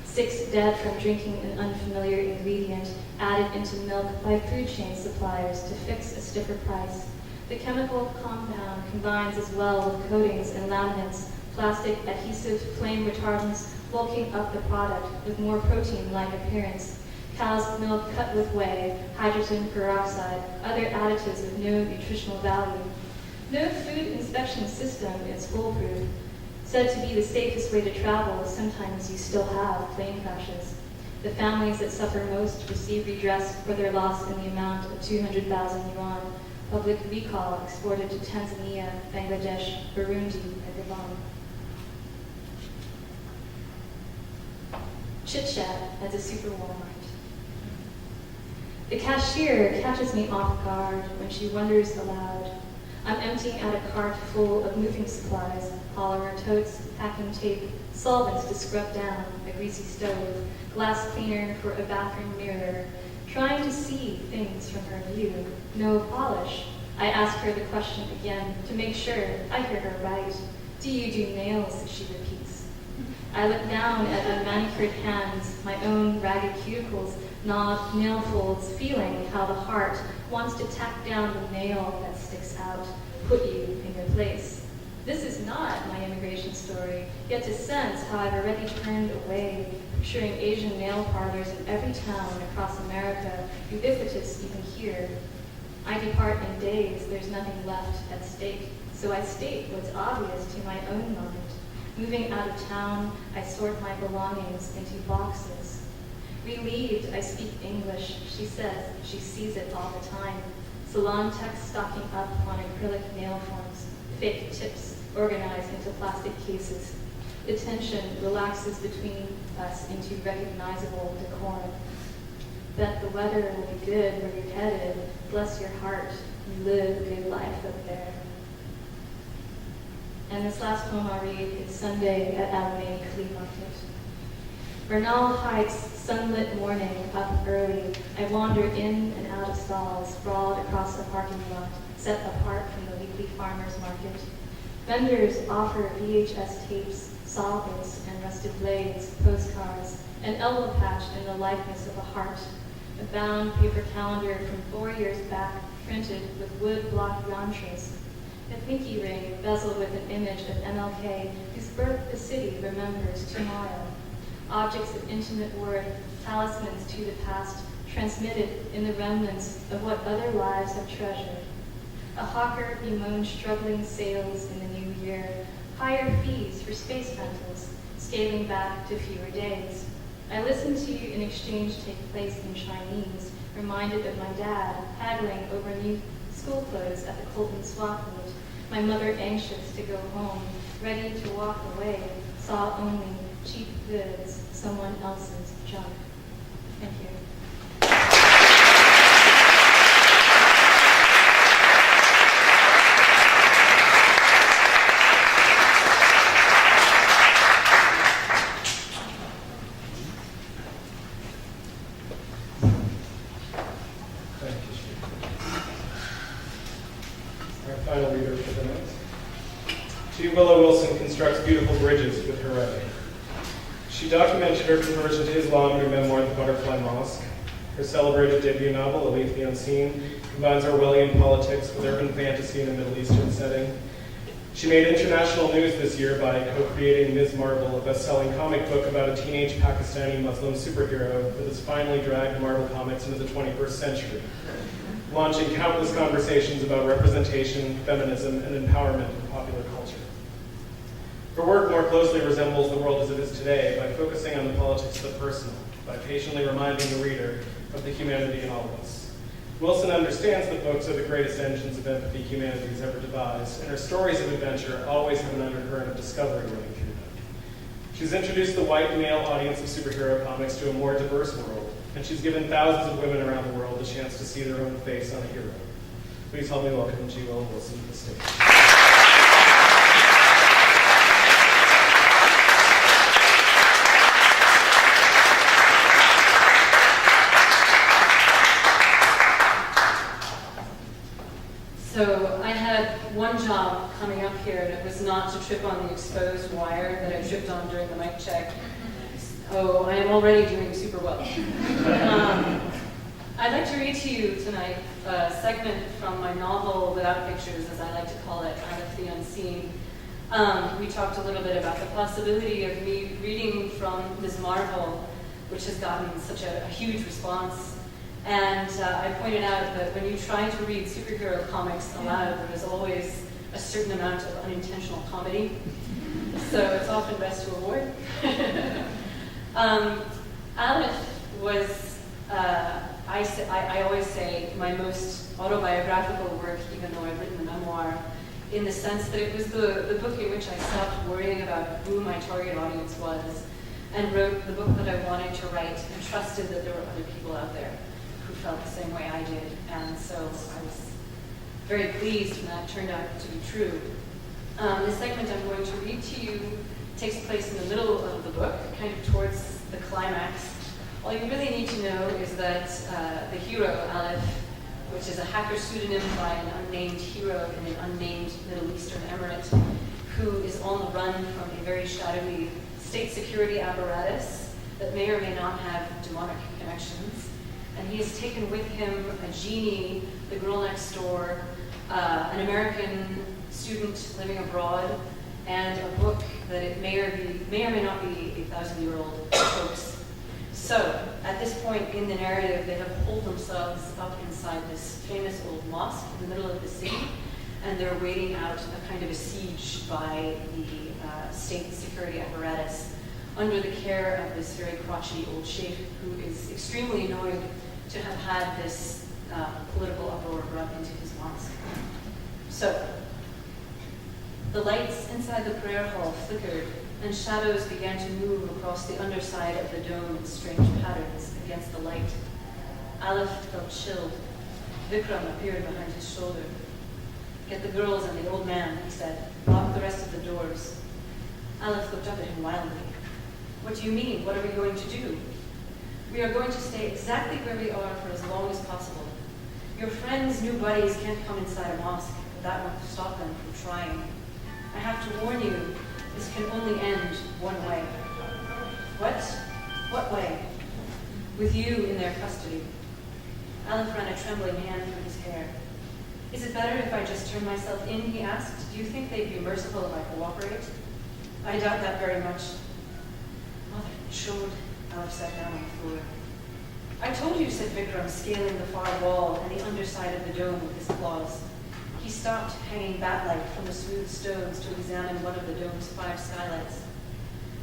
6 dead from drinking an unfamiliar ingredient added into milk by food chain suppliers to fix a stiffer price. The chemical compound combines as well with coatings and laminates, plastic adhesive, flame retardants, bulking up the product with more protein-like appearance. Cow's milk cut with whey, hydrogen peroxide, other additives of no nutritional value. No food inspection system is foolproof. Said to be the safest way to travel, sometimes you still have plane crashes. The families that suffer most receive redress for their loss in the amount of 200,000 yuan. Public recall exported to Tanzania, Bangladesh, Burundi, and Gabon. Chit-chat at the super Walmart. The cashier catches me off guard when she wonders aloud. I'm emptying out a cart full of moving supplies, polymer totes, packing tape, solvents to scrub down, a greasy stove, glass cleaner for a bathroom mirror, trying to see things from her view. No polish. I ask her the question again to make sure I hear her right. Do you do nails? She repeats. I look down at the manicured hands, my own ragged cuticles, gnawed nail folds, feeling how the heart wants to tack down the nail that sticks out, put you in your place. This is not my immigration story, yet to sense how I've already turned away, picturing Asian nail parlors in every town across America, ubiquitous even here. I depart in days, there's nothing left at stake, so I state what's obvious to my own mind. Moving out of town, I sort my belongings into boxes. Relieved I speak English, she says she sees it all the time. Salon techs stocking up on acrylic nail forms, fake tips organized into plastic cases. The tension relaxes between us into recognizable decorum. Bet the weather will be good where you're headed. Bless your heart, you live a good life up there. And this last poem I'll read is Sunday at Alameda Flea Market. Bernal hikes, sunlit morning, up early. I wander in and out of stalls, sprawled across the parking lot, set apart from the weekly farmers market. Vendors offer VHS tapes, saw bits and rusted blades, postcards, an elbow patch in the likeness of a heart, a bound paper calendar from 4 years back, printed with wood block yantras. A pinky ring bezeled with an image of MLK, whose birth the city remembers tomorrow. Objects of intimate worth, talismans to the past, transmitted in the remnants of what other lives have treasured. A hawker bemoaned struggling sales in the new year, higher fees for space rentals, scaling back to fewer days. I listened to an exchange take place in Chinese, reminded of my dad haggling over new school clothes at the Colton swap meet, my mother anxious to go home, ready to walk away, saw only cheap goods, someone else's junk. Thank you. Final reader for the night. Willow Wilson constructs beautiful bridges with her writing. She documented her conversion to Islam in her memoir, The Butterfly Mosque. Her celebrated debut novel, A Leaf the Unseen, combines Orwellian politics with urban fantasy in a Middle Eastern setting. She made international news this year by co-creating Ms. Marvel, a best-selling comic book about a teenage Pakistani Muslim superhero that has finally dragged Marvel Comics into the 21st century, launching countless conversations about representation, feminism, and empowerment in popular culture. Her work more closely resembles the world as it is today by focusing on the politics of the personal, by patiently reminding the reader of the humanity in all of us. Wilson understands that books are the greatest engines of empathy humanity has ever devised, and her stories of adventure always have an undercurrent of discovery running through them. She's introduced the white male audience of superhero comics to a more diverse world, and she's given thousands of women around the world the chance to see their own face on a hero. Please help me welcome G. Willow Wilson to the stage. So I had one job coming up here, and it was not to trip on the exposed wire that I tripped on during the mic check. Oh, I am already doing super well. I'd like to read to you tonight a segment from my novel Without Pictures, as I like to call it, Out of the Unseen. We talked a little bit about the possibility of me reading from Ms. Marvel, which has gotten such a huge response. And I pointed out that when you try to read superhero comics aloud, there is always a certain amount of unintentional comedy. So it's often best to avoid. Aleph was, I always say, my most autobiographical work, even though I've written the memoir, in the sense that it was the book in which I stopped worrying about who my target audience was and wrote the book that I wanted to write and trusted that there were other people out there who felt the same way I did. And so I was very pleased when that turned out to be true. The segment I'm going to read to you takes place in the middle of the book, kind of towards the climax. All you really need to know is that the hero, Aleph, which is a hacker pseudonym by an unnamed hero in an unnamed Middle Eastern emirate, who is on the run from a very shadowy state security apparatus that may or may not have demonic connections. And he has taken with him a genie, the girl next door, an American student living abroad, and a book that it may or may not be a 1,000-year-old hoax. So, at this point in the narrative, they have holed themselves up inside this famous old mosque in the middle of the city, and they're waiting out a kind of a siege by the state security apparatus under the care of this very crotchety old sheikh who is extremely annoyed to have had this political uproar brought into his mosque. So, the lights inside the prayer hall flickered, and shadows began to move across the underside of the dome in strange patterns against the light. Aleph felt chilled. Vikram appeared behind his shoulder. "Get the girls and the old man," he said. "Lock the rest of the doors." Aleph looked up at him wildly. "What do you mean? What are we going to do?" "We are going to stay exactly where we are for as long as possible. Your friends' new buddies can't come inside a mosque, but that won't stop them from trying. I have to warn you, this can only end one way." "What? What way?" "With you in their custody." Aleph ran a trembling hand through his hair. Is it better if I just turn myself in, he asked. Do you think they'd be merciful if I cooperate? I doubt that very much. Mother chode, Aleph sat down on the floor. I told you, said Vikram, scaling the far wall and the underside of the dome with his claws. He stopped, hanging bat-like from the smooth stones to examine one of the dome's 5 skylights.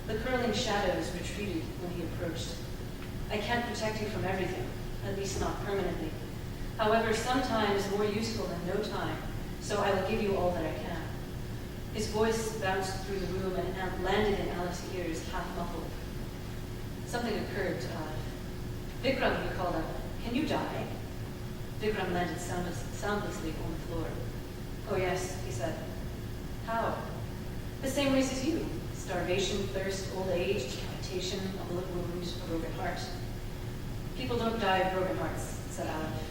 The curling shadows retreated when he approached. I can't protect you from everything, at least not permanently. However, sometimes more useful than no time, so I will give you all that I can. His voice bounced through the room and landed in Aleph's ears, half muffled. Something occurred to Aleph. Vikram, he called out, can you die? Vikram landed soundlessly on the floor. Oh yes, he said. How? The same ways as you. Starvation, thirst, old age, decapitation, a bullet wound, a broken heart. People don't die of broken hearts, said Aleph.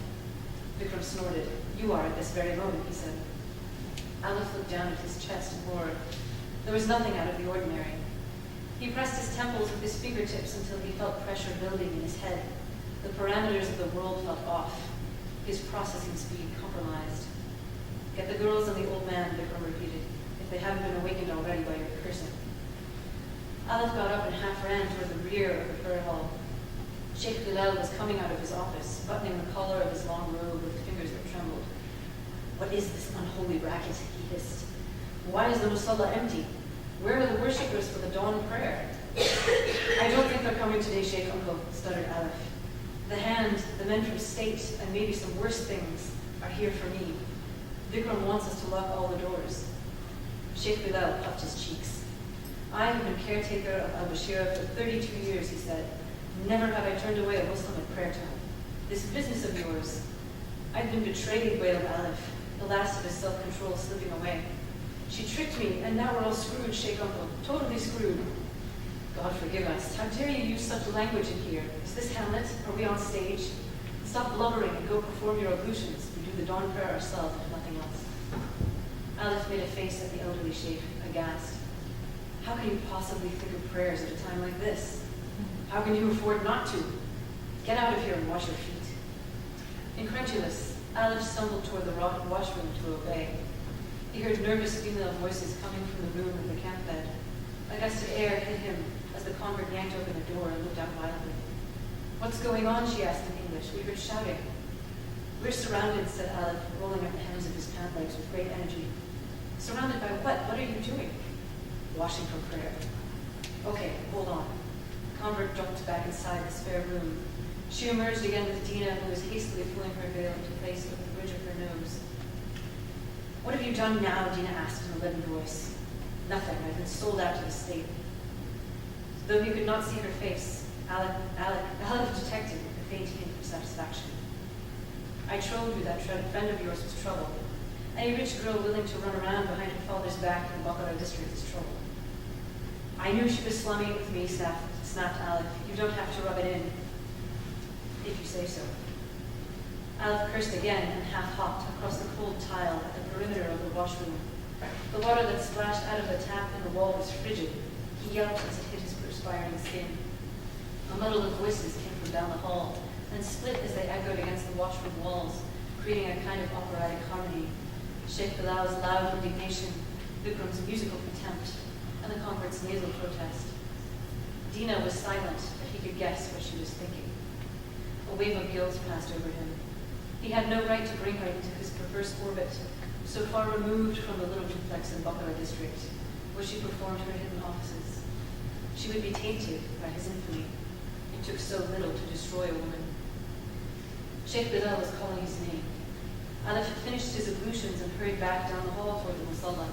Vikram snorted. You are at this very moment, he said. Aleph looked down at his chest in horror. There was nothing out of the ordinary. He pressed his temples with his fingertips until he felt pressure building in his head. The parameters of the world felt off. His processing speed compromised. Get the girls and the old man, Vikram repeated, if they haven't been awakened already by your cursing. Aleph got up and half ran toward the rear of the prayer hall. Sheikh Bilal was coming out of his office, buttoning the collar of his long robe with fingers that trembled. What is this unholy racket? He hissed. Why is the musalla empty? Where are the worshippers for the dawn prayer? I don't think they're coming today, Sheikh Uncle, stuttered Aleph. The hand, the men from state, and maybe some worse things are here for me. Vikram wants us to lock all the doors. Sheikh Bilal puffed his cheeks. I have been caretaker of al-Bashira for 32 years, he said. Never have I turned away a Muslim at prayer time. This business of yours. I've been betrayed, wailed Aleph, the last of his self-control slipping away. She tricked me, and now we're all screwed, Sheikh Uncle. Totally screwed. God forgive us. How dare you use such language in here? Is this Hamlet? Are we on stage? Stop blubbering and go perform your ablutions. We do the dawn prayer ourselves, if nothing else. Aleph made a face at the elderly sheikh, aghast. How can you possibly think of prayers at a time like this? How can you afford not to? Get out of here and wash your feet. Incredulous, Aleph stumbled toward the washroom to obey. He heard nervous female voices coming from the room of the camp bed. A gust of air hit him as the convert yanked open the door and looked out violently. What's going on? She asked in English. We heard shouting. We're surrounded, said Aleph, rolling up the hems of his pant legs with great energy. Surrounded by what? What are you doing? Washing for prayer. Okay, hold on. The convert jumped back inside the spare room. She emerged again with Dina, who was hastily pulling her veil into place over the bridge of her nose. What have you done now? Dina asked in a leaden voice. Nothing. I've been sold out to the state. Though he could not see her face, Aleph detected a faint hint of satisfaction. I told you that friend of yours was trouble. Any rich girl willing to run around behind her father's back in the Bakara district is trouble. I knew she was slumming it with me, snapped Aleph. You don't have to rub it in, if you say so. Aleph cursed again and half-hopped across the cold tile at the perimeter of the washroom. The water that splashed out of the tap in the wall was frigid. He yelped as it hit his perspiring skin. A muddle of voices came from down the hall and split as they echoed against the washroom walls, creating a kind of operatic harmony. Sheikh Bilal's loud indignation, Vikram's musical contempt, and the convert's nasal protest. Dina was silent, but he could guess what she was thinking. A wave of guilt passed over him. He had no right to bring her into his perverse orbit, so far removed from the little duplex in Bakara district, where she performed her hidden offices. She would be tainted by his infamy. It took so little to destroy a woman. Sheikh Bilal was calling his name. Aleph had finished his ablutions and hurried back down the hall toward the musalla.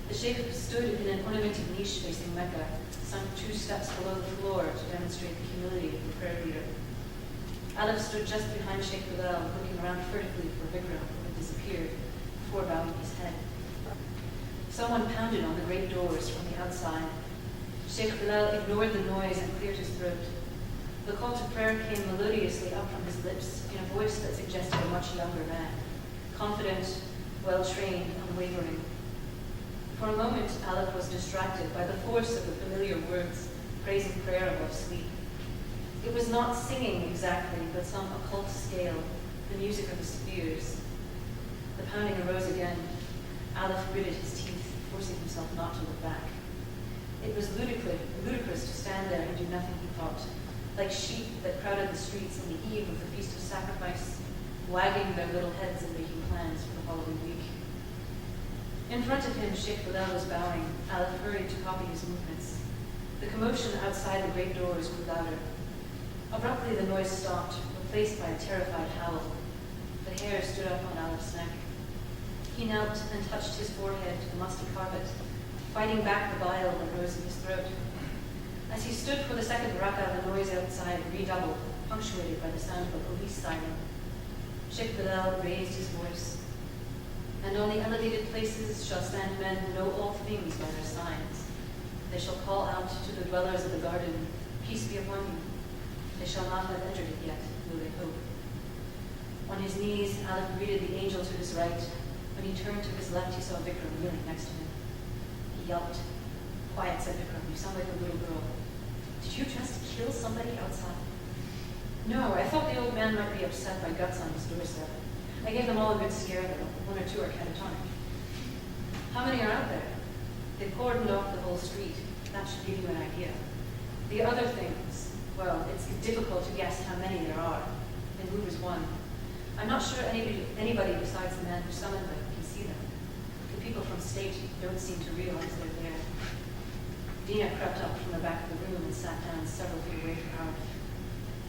The sheikh stood in an ornamented niche facing Mecca, sunk 2 steps below the floor to demonstrate the humility of the prayer leader. Aleph stood just behind Sheikh Bilal, looking around furtively for Vikram, who had disappeared, before bowing his head. Someone pounded on the great doors from the outside. Sheikh Bilal ignored the noise and cleared his throat. The call to prayer came melodiously up from his lips in a voice that suggested a much younger man, confident, well-trained, unwavering. For a moment, Aleph was distracted by the force of the familiar words, praising prayer above sleep. It was not singing exactly, but some occult scale, the music of the spheres. The pounding arose again. Aleph gritted his teeth, forcing himself not to look back. It was ludicrous to stand there and do nothing, he thought, like sheep that crowded the streets on the eve of the Feast of Sacrifice, wagging their little heads and making plans for the following week. In front of him, Sheikh Bilal was bowing. Aleph hurried to copy his movements. The commotion outside the great doors grew louder. Abruptly, the noise stopped, replaced by a terrified howl. The hair stood up on Aleph's neck. He knelt and touched his forehead to the musty carpet, fighting back the bile that rose in his throat. As he stood for the second rak'ah, the noise outside redoubled, punctuated by the sound of a police siren. Sheikh Bilal raised his voice. And on the elevated places shall stand men who know all things by their signs. They shall call out to the dwellers of the garden, peace be upon you. They shall not have entered it yet, though they hope. On his knees, Aleph greeted the angel to his right. When he turned to his left, he saw Vikram kneeling next to him. He yelped. Quiet, said Vikram. You sound like a little girl. Did you just kill somebody outside? No, I thought the old man might be upset by guts on his doorstep. I gave them all a good scare, though. 1 or 2 are catatonic. How many are out there? They cordoned off the whole street. That should give you an idea. The other things, well, it's difficult to guess how many there are. And who was one. I'm not sure anybody besides the man who summoned them can see them. The people from state don't seem to realize they're there. Dina crept up from the back of the room and sat down several feet away from Aleph.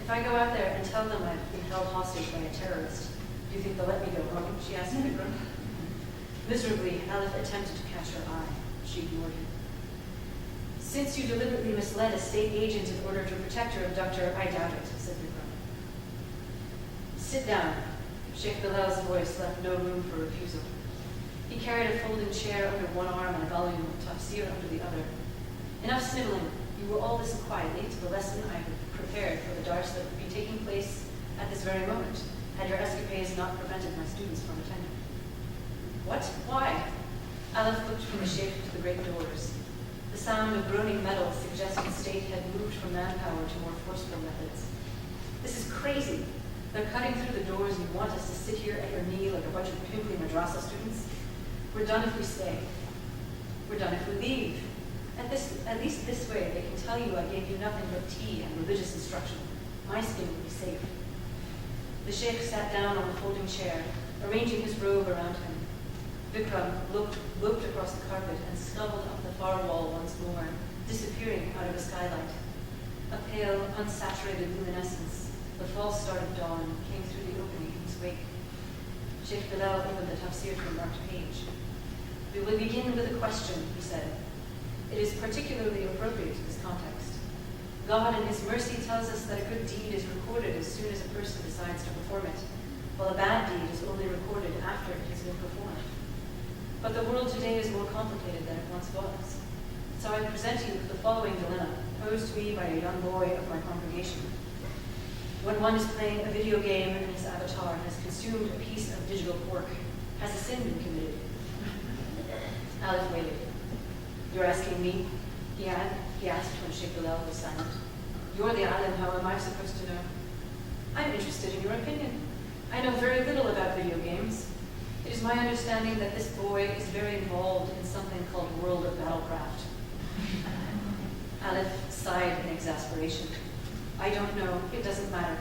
If I go out there and tell them I've been held hostage by a terrorist, do you think they'll let me go home? She asked Vikram. Miserably, Aleph attempted to catch her eye. She ignored him. Since you deliberately misled a state agent in order to protect your abductor, I doubt it, said Vikram. Sit down. Sheikh Bilal's voice left no room for refusal. He carried a folding chair under one arm and a volume of tafsir under the other. Enough sniveling. You will all listen quietly to the lesson I have prepared for the dars that would be taking place at this very moment, had your escapades not prevented my students from attending. What? Why? Aleph looked from the sheikh to the great doors. The sound of groaning metal suggested the state had moved from manpower to more forceful methods. This is crazy. They're cutting through the doors and you want us to sit here at your knee like a bunch of pimply madrasa students? We're done if we stay. We're done if we leave. At least this way, they can tell you I gave you nothing but tea and religious instruction. My skin will be safe. The sheikh sat down on the folding chair, arranging his robe around him. Vikram looked across the carpet and scuttled up the far wall once more, disappearing out of a skylight. A pale, unsaturated luminescence, the false start of dawn, came through the opening in his wake. Sheikh Bilal opened the tafsir to a marked page. We will begin with a question, he said. It is particularly appropriate to this context. God in his mercy tells us that a good deed is recorded as soon as a person decides to perform it, while a bad deed is only recorded after it has been performed. But the world today is more complicated than it once was. So I present you with the following dilemma, posed to me by a young boy of my congregation. When one is playing a video game and his avatar has consumed a piece of digital pork, has a sin been committed? Aleph waited. You're asking me? He asked when Sheikh Bilal was silent. You're the alim, how am I supposed to know? I'm interested in your opinion. I know very little about video games. It is my understanding that this boy is very involved in something called World of Battlecraft. Aleph sighed in exasperation. I don't know. It doesn't matter.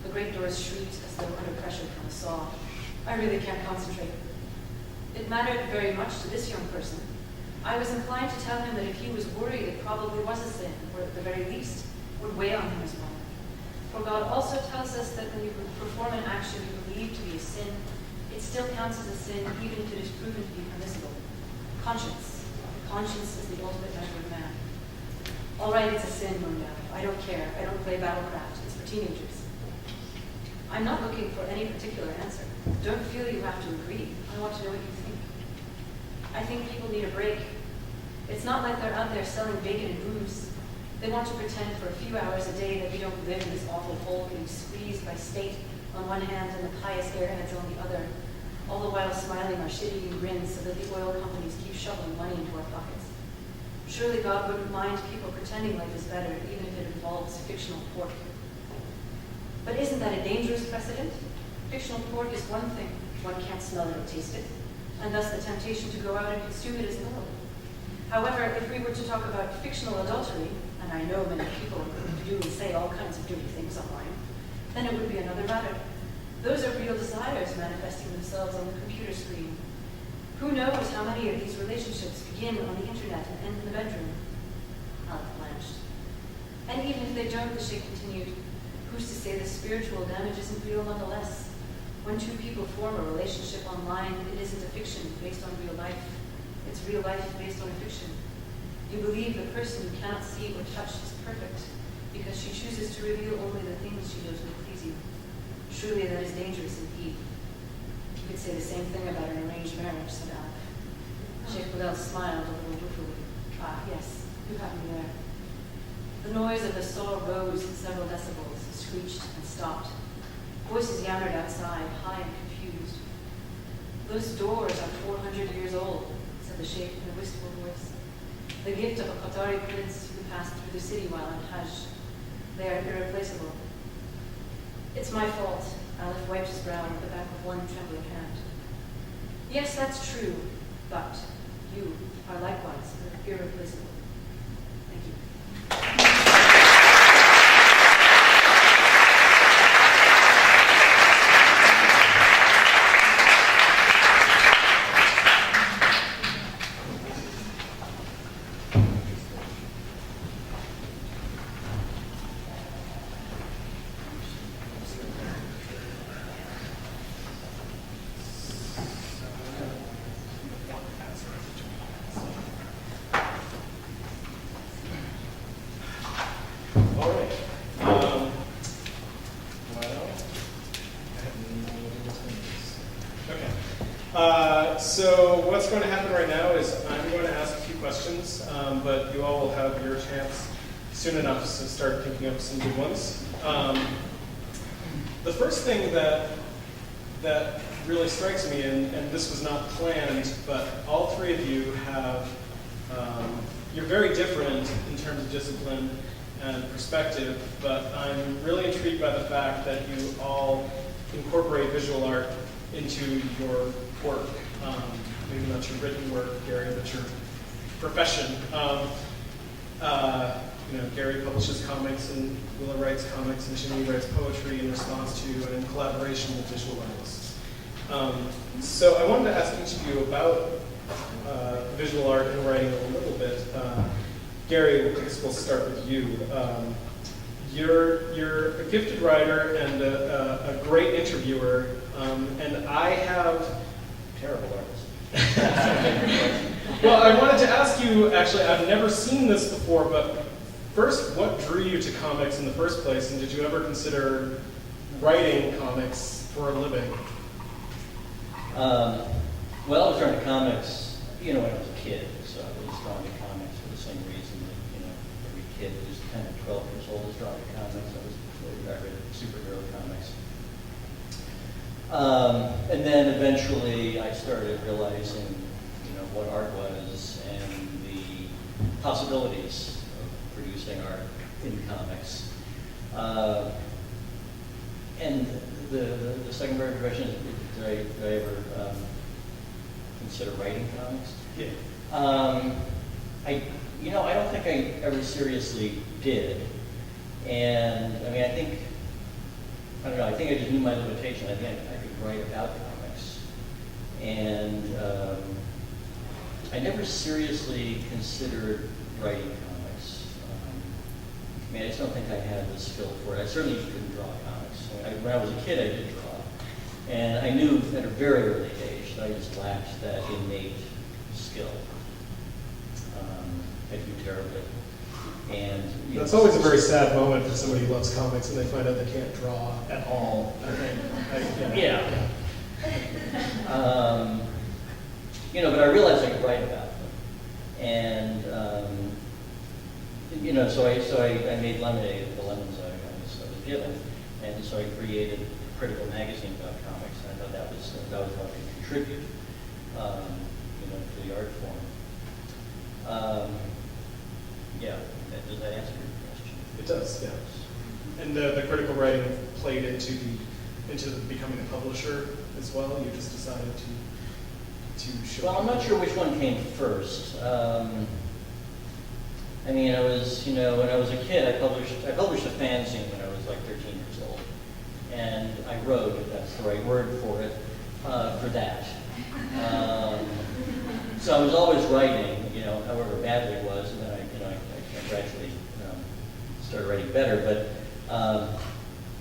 The great doors shrieked as though under pressure from a saw. I really can't concentrate. It mattered very much to this young person. I was inclined to tell him that if he was worried, it probably was a sin, or at the very least, would weigh on him as one. For God also tells us that when you perform an action you believe to be a sin, it still counts as a sin even if it is proven to be permissible. Conscience. Conscience is the ultimate measure of man. All right, it's a sin, moaned Aleph. I don't care. I don't play Battlecraft. It's for teenagers. I'm not looking for any particular answer. Don't feel you have to agree. I want to know what you think. I think people need a break. It's not like they're out there selling bacon and booze. They want to pretend for a few hours a day that we don't live in this awful hole getting squeezed by state on one hand and the pious airheads on the other, all the while smiling our shitty grins so that the oil companies keep shoveling money into our pockets. Surely God wouldn't mind people pretending life is better, even if it involves fictional pork. But isn't that a dangerous precedent? Fictional pork is one thing. One can't smell it or taste it, and thus the temptation to go out and consume it is low. However, if we were to talk about fictional adultery, and I know many people do and say all kinds of dirty things online, then it would be another matter. Those are real desires manifesting themselves on the computer screen. Who knows how many of these relationships begin on the internet and end in the bedroom? Alec blanched. And even if they don't, the Sheikh continued, who's to say the spiritual damage isn't real nonetheless? When two people form a relationship online, it isn't a fiction based on real life. It's real life based on a fiction. You believe the person you cannot see or touch is perfect because she chooses to reveal only the things she knows will please you. Surely that is dangerous indeed. You could say the same thing about an arranged marriage, said Alec. Sheikh Bilal smiled a little ruefully. Ah, yes, you have me there. The noise of the saw rose several decibels, screeched and stopped. Voices yammered outside, high and confused. Those doors are 400 years old, said the Sheikh in a wistful voice. The gift of a Qatari prince who passed through the city while on Hajj. They are irreplaceable. It's my fault. Aleph wiped his brow with the back of one trembling hand. Yes, that's true, but you are likewise irreplaceable. Thank you. So what's going to happen right now is I'm going to ask a few questions, but you all will have your chance soon enough to start thinking up some good ones. The first thing that really strikes me, and this was not planned, but all three of you have, you're very different in terms of discipline and perspective, but I'm really intrigued by the fact that you all incorporate visual art into your work. Maybe not your written work, Gary, but your profession. Gary publishes comics, and Willow writes comics, and Shin Yu writes poetry in response to and in collaboration with visual artists. So I wanted to ask each of you about visual art and writing a little bit. Gary, I guess we'll start with you. You're a gifted writer and a great interviewer, and I have terrible artist. Well, I wanted to ask you, actually, I've never seen this before, but first, what drew you to comics in the first place, and did you ever consider writing comics for a living? Well, I was drawn to comics, when I was a kid, so I was drawn to comics for the same reason that, every kid who's kind of 12 years old is drawn to comics. I read superhero comics. And then eventually I started realizing, what art was and the possibilities of producing art in comics. And the second part of the question is, did I ever consider writing comics? Yeah. I don't think I ever seriously did. And I think I just knew my limitation. I think I could write about comics. And I never seriously considered writing comics. I just don't think I had the skill for it. I certainly couldn't draw comics. When I was a kid, I did draw. And I knew at a very early age that I just lacked that innate skill. I do terribly. And that's always a very sad moment for somebody who loves comics and they find out they can't draw at all. Yeah. But I realized I could write about them. And, so I made lemonade of the lemons I was given. And so I created a critical magazine about comics. And I thought that was how I could contribute, to the art form. Does that answer your question? It does, yeah. And the critical writing played into into becoming a publisher as well? You just decided to show. Well, I'm not sure which one came first. I mean, I was, when I was a kid, I published a fanzine when I was like 13 years old, and I wrote, if that's the right word for it, for that. So I was always writing, however badly it was, and then I gradually started writing better. But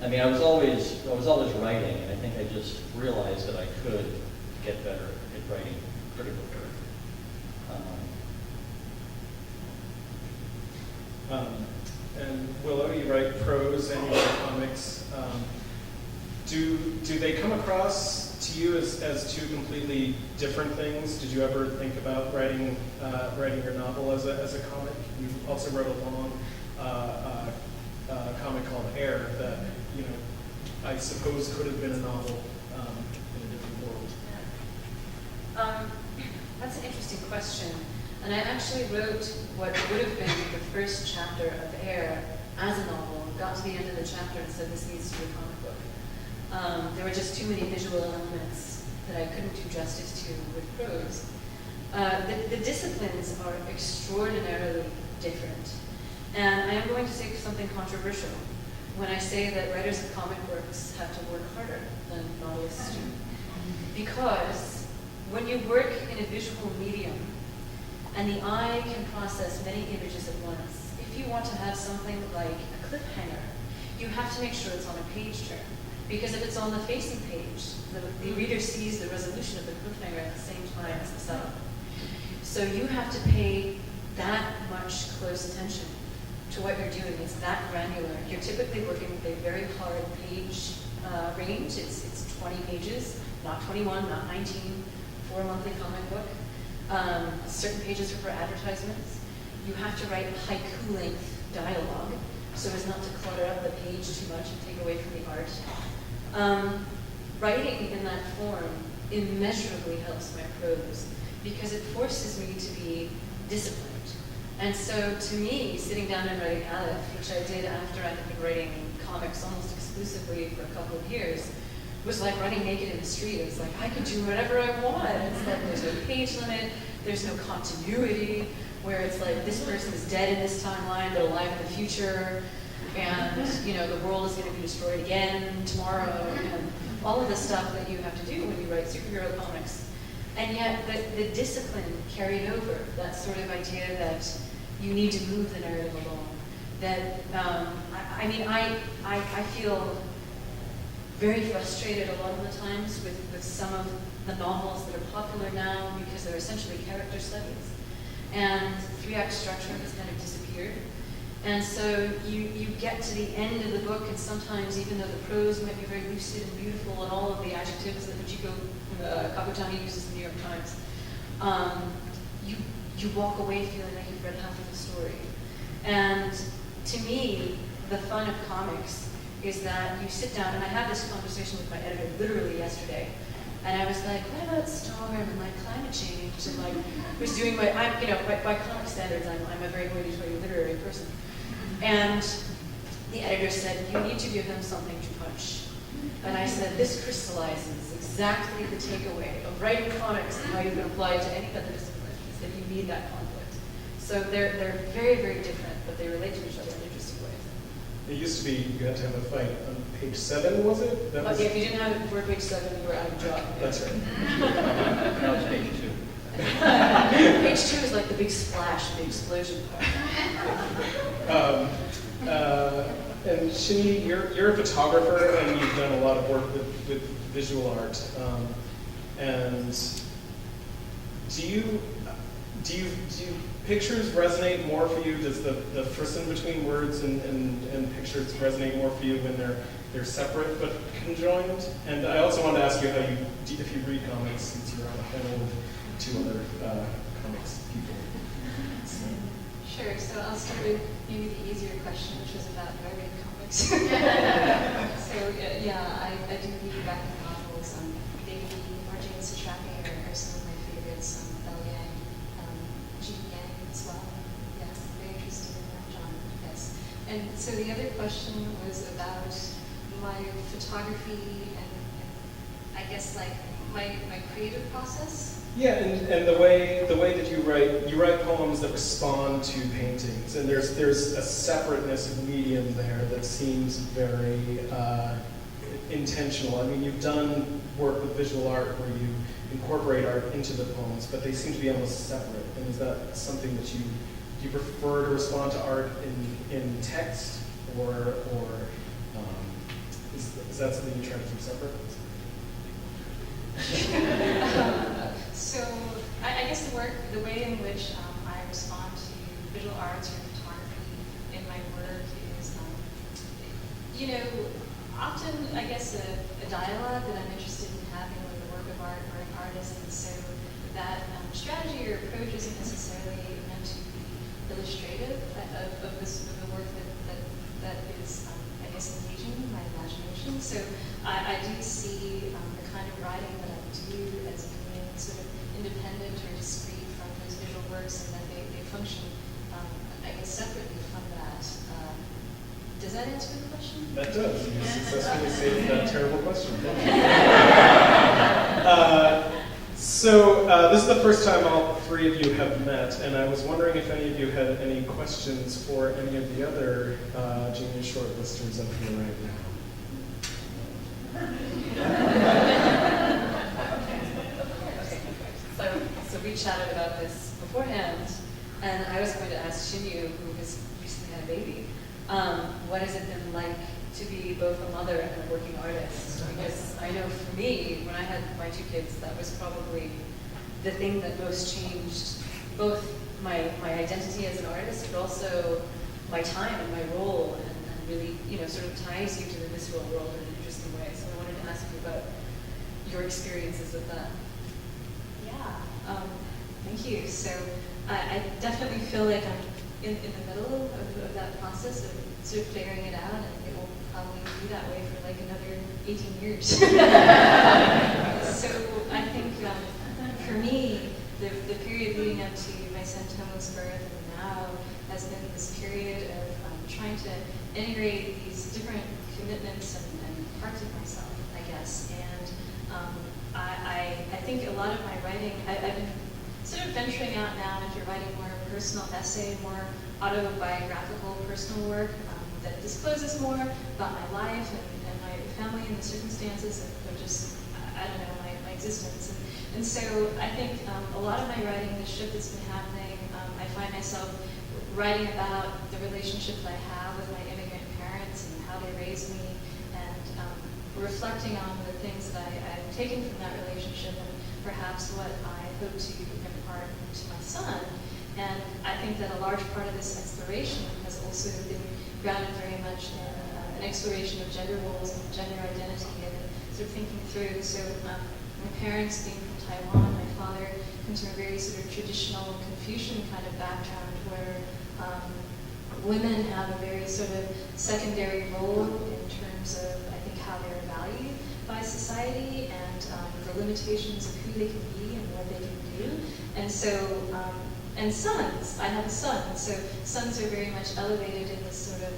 I mean, I was always writing, and I think I just realized that I could get better at writing critical work. And Willow, you write prose and you write comics. Do they come across to you as two completely different things? Did you ever think about writing your novel as a comic? You also wrote a long comic called Air that I suppose could have been a novel in a different world. That's an interesting question. And I actually wrote what would have been the first chapter of Air as a novel, got to the end of the chapter and said, this needs to be a comic book. There were just too many visual elements that I couldn't do justice to with prose. The disciplines are extraordinarily different. And I am going to say something controversial when I say that writers of comic books have to work harder than novelists do. Because when you work in a visual medium, and the eye can process many images at once, if you want to have something like a cliffhanger, you have to make sure it's on a page turn. Because if it's on the facing page, the reader sees the resolution of the cliffhanger at the same time as the setup. So you have to pay that much close attention to what you're doing. It's that granular. You're typically working with a very hard page range. It's 20 pages, not 21, not 19, for a monthly comic book. Certain pages are for advertisements. You have to write haiku-length dialogue so as not to clutter up the page too much and take away from the art. Writing in that form immeasurably helps my prose because it forces me to be disciplined. And so to me, sitting down and writing Aleph, which I did after I had been writing comics almost exclusively for a couple of years, was like running naked in the street. It's like, I can do whatever I want. It's like there's no page limit, there's no continuity, where it's like this person is dead in this timeline, they're alive in the future, and the world is going to be destroyed again tomorrow, and all of the stuff that you have to do when you write superhero comics. And yet the discipline carried over, that sort of idea that you need to move the narrative along. That, I feel very frustrated a lot of the times with some of the novels that are popular now because they're essentially character studies. And 3-act structure has kind of disappeared. And so you get to the end of the book, and sometimes even though the prose might be very lucid and beautiful and all of the adjectives that Uchiko Kakutani uses in the New York Times, you walk away feeling like you've read half of the story. And to me, the fun of comics is that you sit down, and I had this conversation with my editor literally yesterday, and I was like, what about storm and like climate change? And like, was doing by comic standards, I'm a very hoity-toity literary person. And the editor said, you need to give them something to punch. And I said, this crystallizes exactly the takeaway of writing comics and how you can apply it to any other discipline, is that you need that conflict. So they're very, very different, but they relate to each other in interesting ways. It used to be you had to have a fight on page 7, was it? That was... Okay, if you didn't have it before page 7, you were out of job. That's right. Now it's page 2. Page 2 is like the big splash, the explosion part. And Shin, you're a photographer, and you've done a lot of work with visual art. And do pictures resonate more for you? Does the frisson between words and pictures resonate more for you when they're separate but conjoined? And I also wanted to ask you if you read comics, since you're on a panel with 2 other comics people. Sure, so I'll start with maybe the easier question, which was about writing comics. So I do read graphic novels. Baby, Marjane Satrapi are some of my favorites. Belle Yang, Jean Yang as well. Yes, very interested in that genre. Yes. And so the other question was about my photography and I guess like my creative process. Yeah, and the way that you write poems that respond to paintings, and there's a separateness of medium there that seems very intentional. I mean, you've done work with visual art where you incorporate art into the poems, but they seem to be almost separate. And is that something that do you prefer to respond to art in text, or is that something you try to keep separate? So I guess the way in which I respond to visual arts or photography in my work is, often I guess a dialogue that I'm interested in having with a work of art or an artist, and so that strategy or approach isn't necessarily meant to be illustrative of the work that is, I guess, engaging my imagination. So I do see the kind of writing that I do as being sort of independent or discrete from those visual works, and that they function, I guess, separately from that. Does that answer the question? That does. You successfully saved that terrible question. So this is the first time all three of you have met, and I was wondering if any of you had any questions for any of the other junior shortlisters up here right now. So we chatted about this beforehand, and I was going to ask Shin Yu, who has recently had a baby, what has it been like to be both a mother and a working artist? Because I know for me, when I had my two kids, that was probably the thing that most changed both my identity as an artist, but also my time and my role, and really, sort of ties you to the visceral world in an interesting way. So I wanted to ask you about your experiences with that. Yeah, thank you. So I definitely feel like I'm in the middle of that process of sort of figuring it out, and it will probably be that way for like another 18 years. So I think for me, the period leading up to my son Tomo's birth and now has been this period of trying to integrate these different commitments and parts of myself, I guess. And I think a lot of my writing, I've been sort of venturing out now into writing more personal essay, more autobiographical personal work that discloses more about my life and my family and the circumstances of just, I don't know, my existence. And so I think a lot of my writing, the shift that's been happening, I find myself writing about the relationship that I have with my immigrant parents and how they raised me, and reflecting on the things that I've taken from that relationship and perhaps what I hope to impart to my son. And I think that a large part of this exploration has also been grounded very much in an exploration of gender roles and gender identity, and sort of thinking through. So my parents being from Taiwan, my father comes from a very sort of traditional Confucian kind of background where women have a very sort of secondary role in terms of, I think, how they're valued by society, and the limitations of who they can be and what they can do. And so, and sons, I have a son, so sons are very much elevated in this sort of,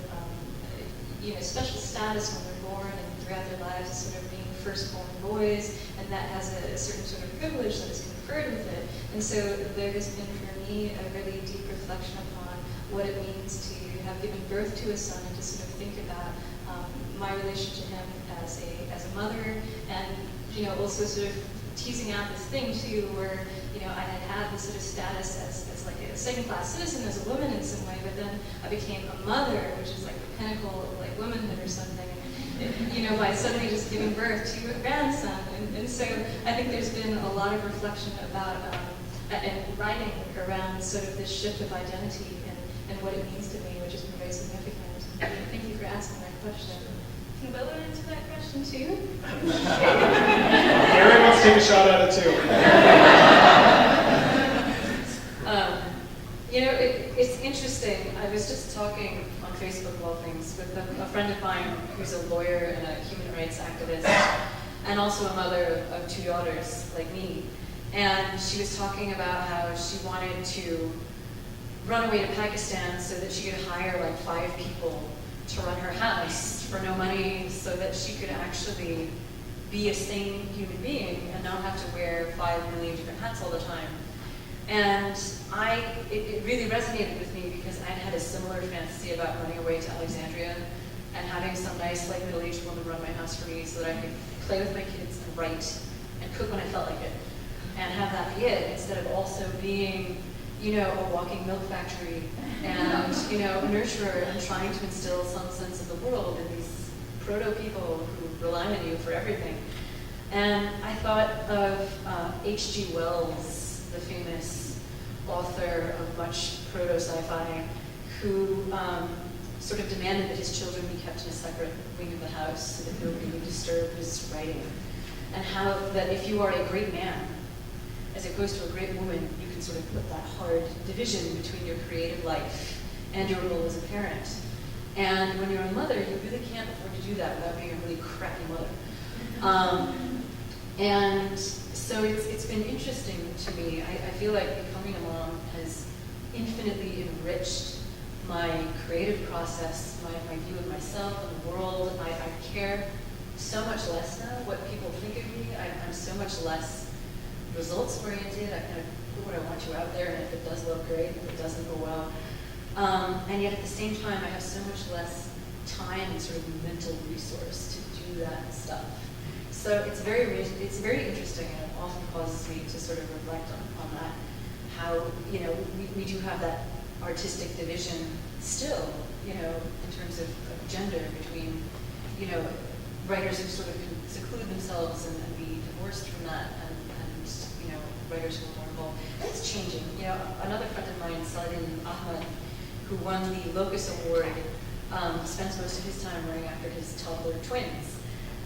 special status when they're born and throughout their lives as sort of being firstborn boys, and that has a certain sort of privilege that is conferred with it. And so there has been for me a really deep reflection upon what it means to have given birth to a son, and to sort of think about my relation to him as a mother, and also sort of teasing out this thing too, where I had this sort of status as like a second-class citizen, as a woman in some way, but then I became a mother, which is like the pinnacle of like womanhood or something. By suddenly just giving birth to a grandson, and so I think there's been a lot of reflection about and writing around sort of this shift of identity and what it means to me, which has been very significant. Thank you for asking that question. Can Willow answer that question too? Gary wants to take a shot at it too. It's interesting. I was just talking on Facebook of all things with a friend of mine who's a lawyer and a human rights activist, and also a mother of two daughters like me. And she was talking about how she wanted to run away to Pakistan so that she could hire like 5 people to run her house. for no money so that she could actually be a sane human being and not have to wear 5 million different hats all the time. And it really resonated with me because I had a similar fantasy about running away to Alexandria and having some nice, like, middle-aged woman run my house for me so that I could play with my kids and write and cook when I felt like it and have that be it, instead of also being, you know, a walking milk factory and, you know, a nurturer and trying to instill some sense of the world in these proto-people who rely on you for everything. And I thought of H.G. Wells, the famous author of much proto-sci-fi, who sort of demanded that his children be kept in a separate wing of the house so that nobody would disturb his writing. And how that if you are a great man, as opposed to a great woman, you can sort of put that hard division between your creative life and your role as a parent. And when you're a mother, you really can't afford to do that without being a really crappy mother. And so it's been interesting to me. I feel like becoming a mom has infinitely enriched my creative process, my view of myself and the world. I care so much less now what people think of me. I'm so much less results oriented. I kind of put what I want you out there, and if it does look great, if it doesn't go well. And yet at the same time, I have so much less time and sort of mental resource to do that stuff. So it's very interesting, and it often causes me to sort of reflect on that. How, you know, we do have that artistic division still, you know, in terms of gender between, you know, writers who sort of can seclude themselves and be divorced from that, and you know, writers who are more involved. And it's changing. You know, another friend of mine, Saladin Ahmed, who won the Locus Award, spends most of his time running after his toddler twins.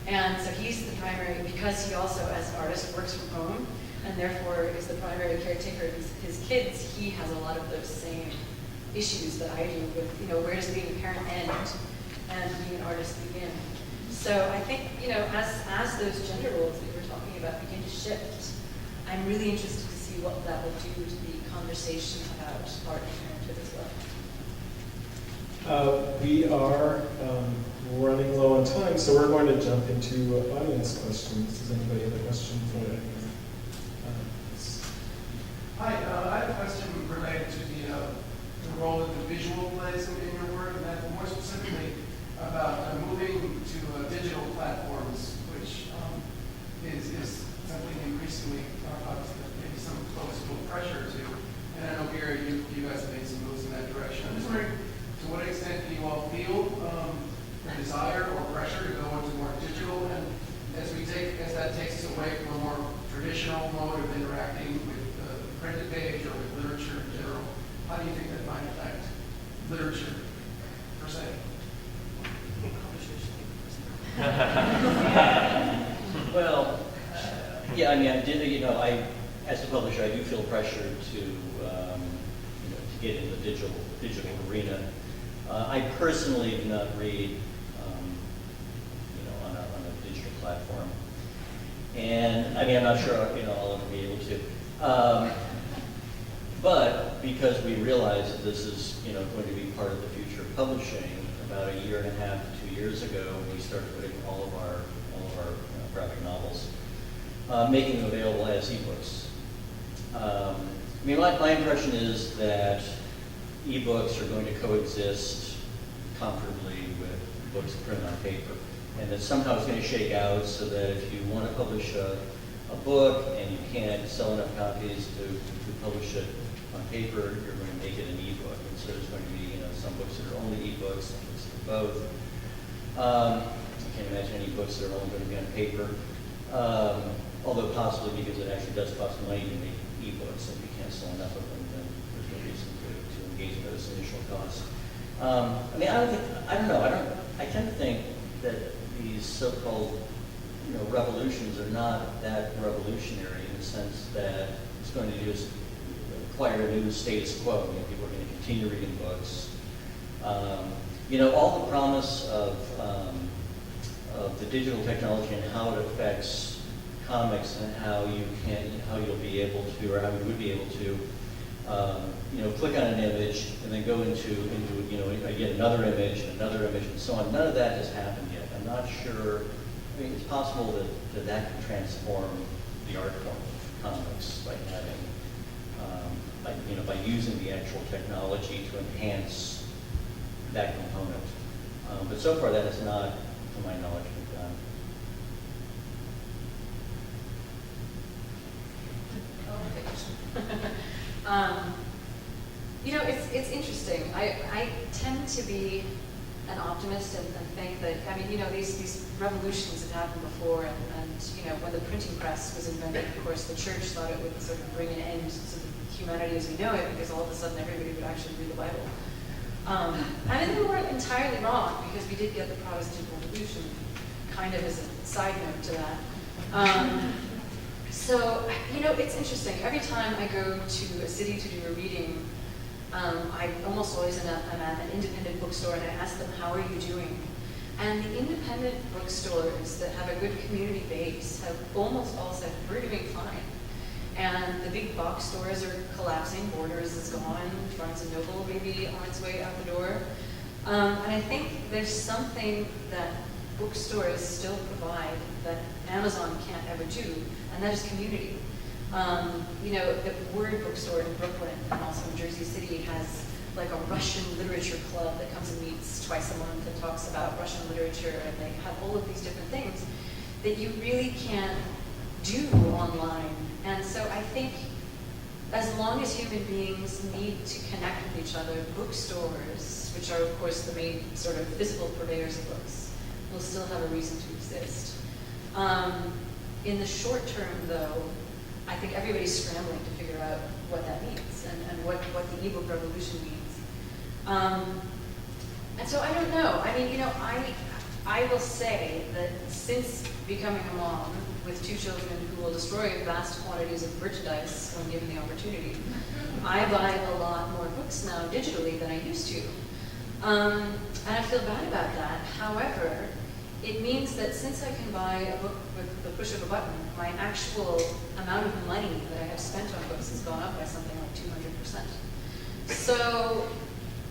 And so he's the primary, because he also, as an artist, works from home, and therefore is the primary caretaker of his kids. He has a lot of those same issues that I do with, you know, where does being a parent end and being an artist begin? So I think, you know, as those gender roles that you were talking about begin to shift, I'm really interested to see what that will do to the conversation about art and parenthood as well. We are running low on time, so we're going to jump into audience questions. Does anybody have a question for it? Hi, I have a question related to the role that the visual plays in your work, and that more specifically about moving to digital platforms, which is something increasingly maybe some folks feel pressure to. And I know, Gary, you guys have made some moves in that direction. I'm just wondering, to what extent do you all feel the desire or pressure to go into more digital, and as that takes us away from a more traditional mode of interacting with the printed page or with literature in general, how do you think that might affect literature per se? Well, yeah, I mean, I as a publisher, I do feel pressure to, to get in the digital arena. I personally do not read, on a digital platform, and I mean, I'm not sure, I'll ever be able to. But because we realize that this is, going to be part of the future of publishing, about 1.5 to 2 years ago, we started putting all of our graphic novels, making them available as ebooks. My impression is that ebooks are going to coexist comfortably with books printed on paper, and that somehow it's going to shake out so that if you want to publish a book and you can't sell enough copies to publish it on paper, you're going to make it an ebook. And so there's going to be some books that are only ebooks, some books that are both. I can't imagine any books that are only going to be on paper, although possibly because it actually does cost money to make ebooks, and if you can't sell enough of them, then there's no reason to engage in those initial costs. I tend to think that these so-called revolutions are not that revolutionary in the sense that it's going to just acquire a new status quo. People are going to continue reading books. All the promise of the digital technology and how it affects comics and how you would be able to click on an image and then go into yet another image and so on. None of that has happened yet. I'm not sure. I mean, it's possible that can transform the art form of comics by having, by using the actual technology to enhance that component. But so far, that has not, to my knowledge, been done. It's interesting. I tend to be an optimist and think that, these revolutions have happened before, and when the printing press was invented, of course, the church thought it would sort of bring an end to humanity as we know it, because all of a sudden everybody would actually read the Bible. They weren't entirely wrong, because we did get the Protestant Revolution, kind of as a side note to that. So, it's interesting. Every time I go to a city to do a reading, I almost always am at an independent bookstore, and I ask them, how are you doing? And the independent bookstores that have a good community base have almost all said, we're doing fine. And the big box stores are collapsing, Borders is gone, Barnes & Noble maybe on its way out the door. And I think there's something that bookstores still provide that Amazon can't ever do, and that is community. The Word bookstore in Brooklyn and also in Jersey City has like a Russian literature club that comes and meets twice a month and talks about Russian literature, and they have all of these different things that you really can't do online. And so I think as long as human beings need to connect with each other, bookstores, which are of course the main sort of physical purveyors of books, will still have a reason to exist. In the short term, though, I think everybody's scrambling to figure out what that means and what the ebook revolution means. And so I don't know. I will say that since becoming a mom with 2 children who will destroy vast quantities of merchandise when given the opportunity, I buy a lot more books now digitally than I used to. And I feel bad about that. However, it means that since I can buy a book with the push of a button, my actual amount of money that I have spent on books has gone up by something like 200%. So,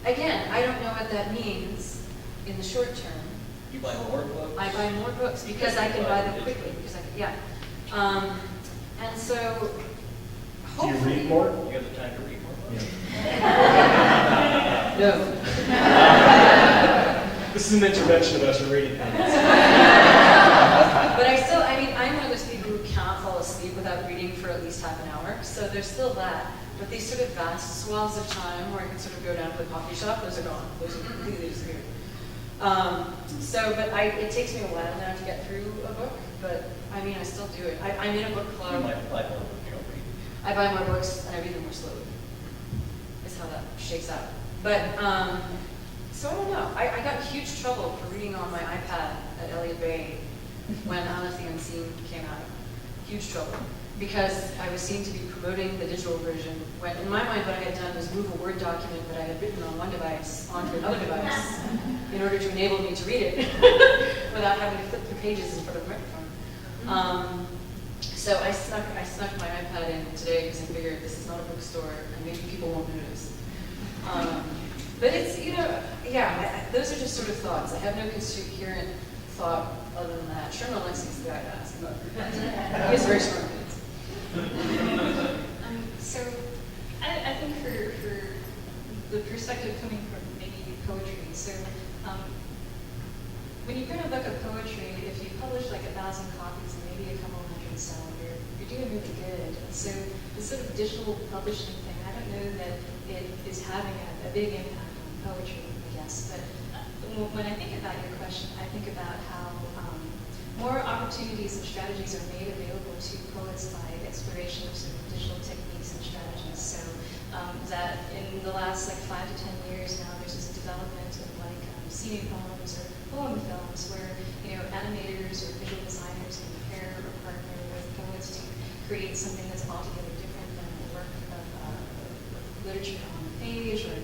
again, I don't know what that means in the short term. You buy more books? I buy more books because I can buy them quickly. And so, Do you hopefully... read more? You have the time to read more books? This is an intervention about your reading habits. But I'm one of those people who cannot fall asleep without reading for at least half an hour. So there's still that. But these sort of vast swaths of time where I can sort of go down to the coffee shop, those are gone. Those are completely disappeared. It takes me a while now to get through a book, but I still do it. I'm in a book club. You might buy more books you don't read. I buy more books and I read them more slowly. Is how that shakes out. But, so I don't know. I got huge trouble for reading on my iPad at Elliott Bay when Anne of the Unseen came out. Huge trouble. Because I was seen to be promoting the digital version, when in my mind what I had done was move a Word document that I had written on one device onto another device in order to enable me to read it without having to flip through pages in front of a microphone. So I snuck my iPad in today because I figured this is not a bookstore and maybe people won't notice. But it's, those are just sort of thoughts. I have no coherent thought other than that. Sherman Alexie's the guy to ask about. He has very smart opinions. So I think for the perspective coming from maybe poetry, so when you print a book of poetry, if you publish like 1,000 copies and maybe a couple hundred sell, you're doing really good. And so the sort of digital publishing thing, I don't know that it is having a big impact on poetry, I guess. But when I think about your question, I think about how more opportunities and strategies are made available to poets by exploration of sort of digital techniques and strategies. So that in the last 5 to 10 years now, there's this development of scenic poems or poem films where animators or visual designers can pair or partner with poets to create something that's altogether different than the work of literature on the page, or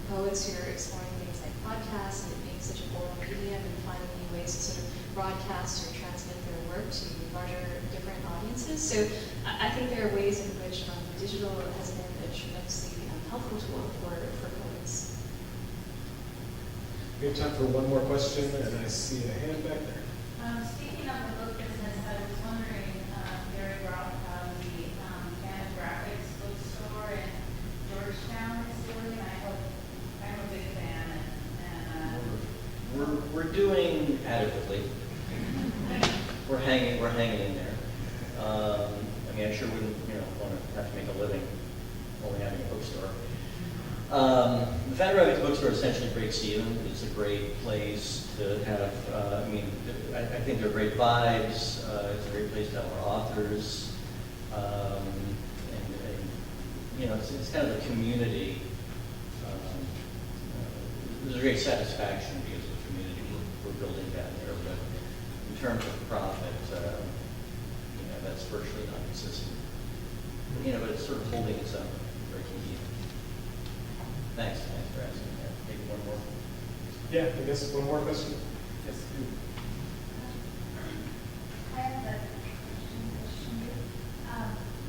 poets who are exploring things like podcasts and it being such an oral medium and finding new ways to sort of broadcast or transmit their work to larger, different audiences. So I think there are ways in which digital has been a a tremendously helpful tool for poets. We have time for one more question, and I see a hand back there. Speaking of the book business, I was wondering, Gary Groth, how the Graphics bookstore in Georgetown is doing. I'm a big fan, and We're doing adequately. We're hanging in there. I mean, I sure wouldn't, want to have to make a living only having a bookstore. The Fantagraphics bookstore essentially breaks even. It's a great place to have, I think they're great vibes. It's a great place to have our authors. It's kind of a community. There's a great satisfaction because of the community we're building down there. But in terms of profit, that's virtually non-existent. But it's sort of holding its own, breaking even. Thanks for asking that. Maybe one more. Yeah, I guess one more question. Yes. I have a question.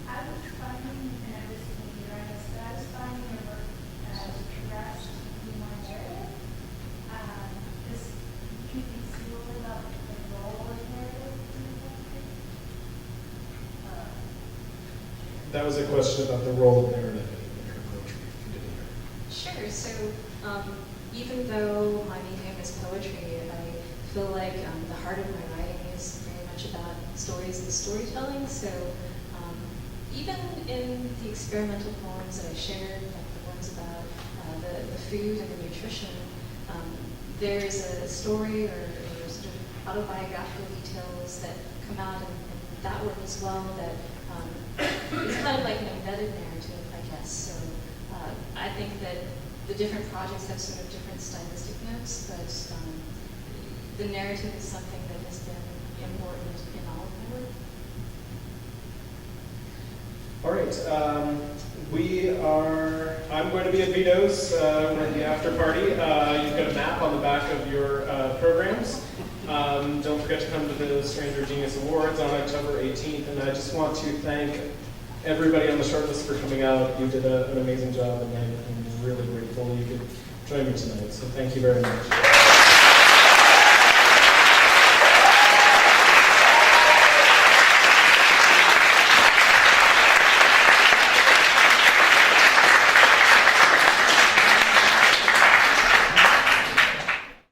I was finding, and I was thinking about this, but I was finding your work progressed in one area. Can you speak a little about the role of narrative in the poetry? That was a question about the role of narrative in her poetry, if you didn't hear. Sure. So even though my medium is poetry, I feel like the heart of my writing is very much about stories and storytelling. So even in the experimental poems that I shared, like the ones about the food and the nutrition, there's a story or sort of autobiographical details that come out in that work as well that it's kind of like an embedded narrative, I guess. So I think that the different projects have sort of different stylistic notes, but the narrative is something that has been important in all of my work. All right. I'm going to be at Vito's with the after party. You've got a map on the back of your programs. Don't forget to come to the Stranger Genius Awards on October 18th. And I just want to thank everybody on the shortlist for coming out. You did an amazing job, and I'm really grateful you could join me tonight. So thank you very much.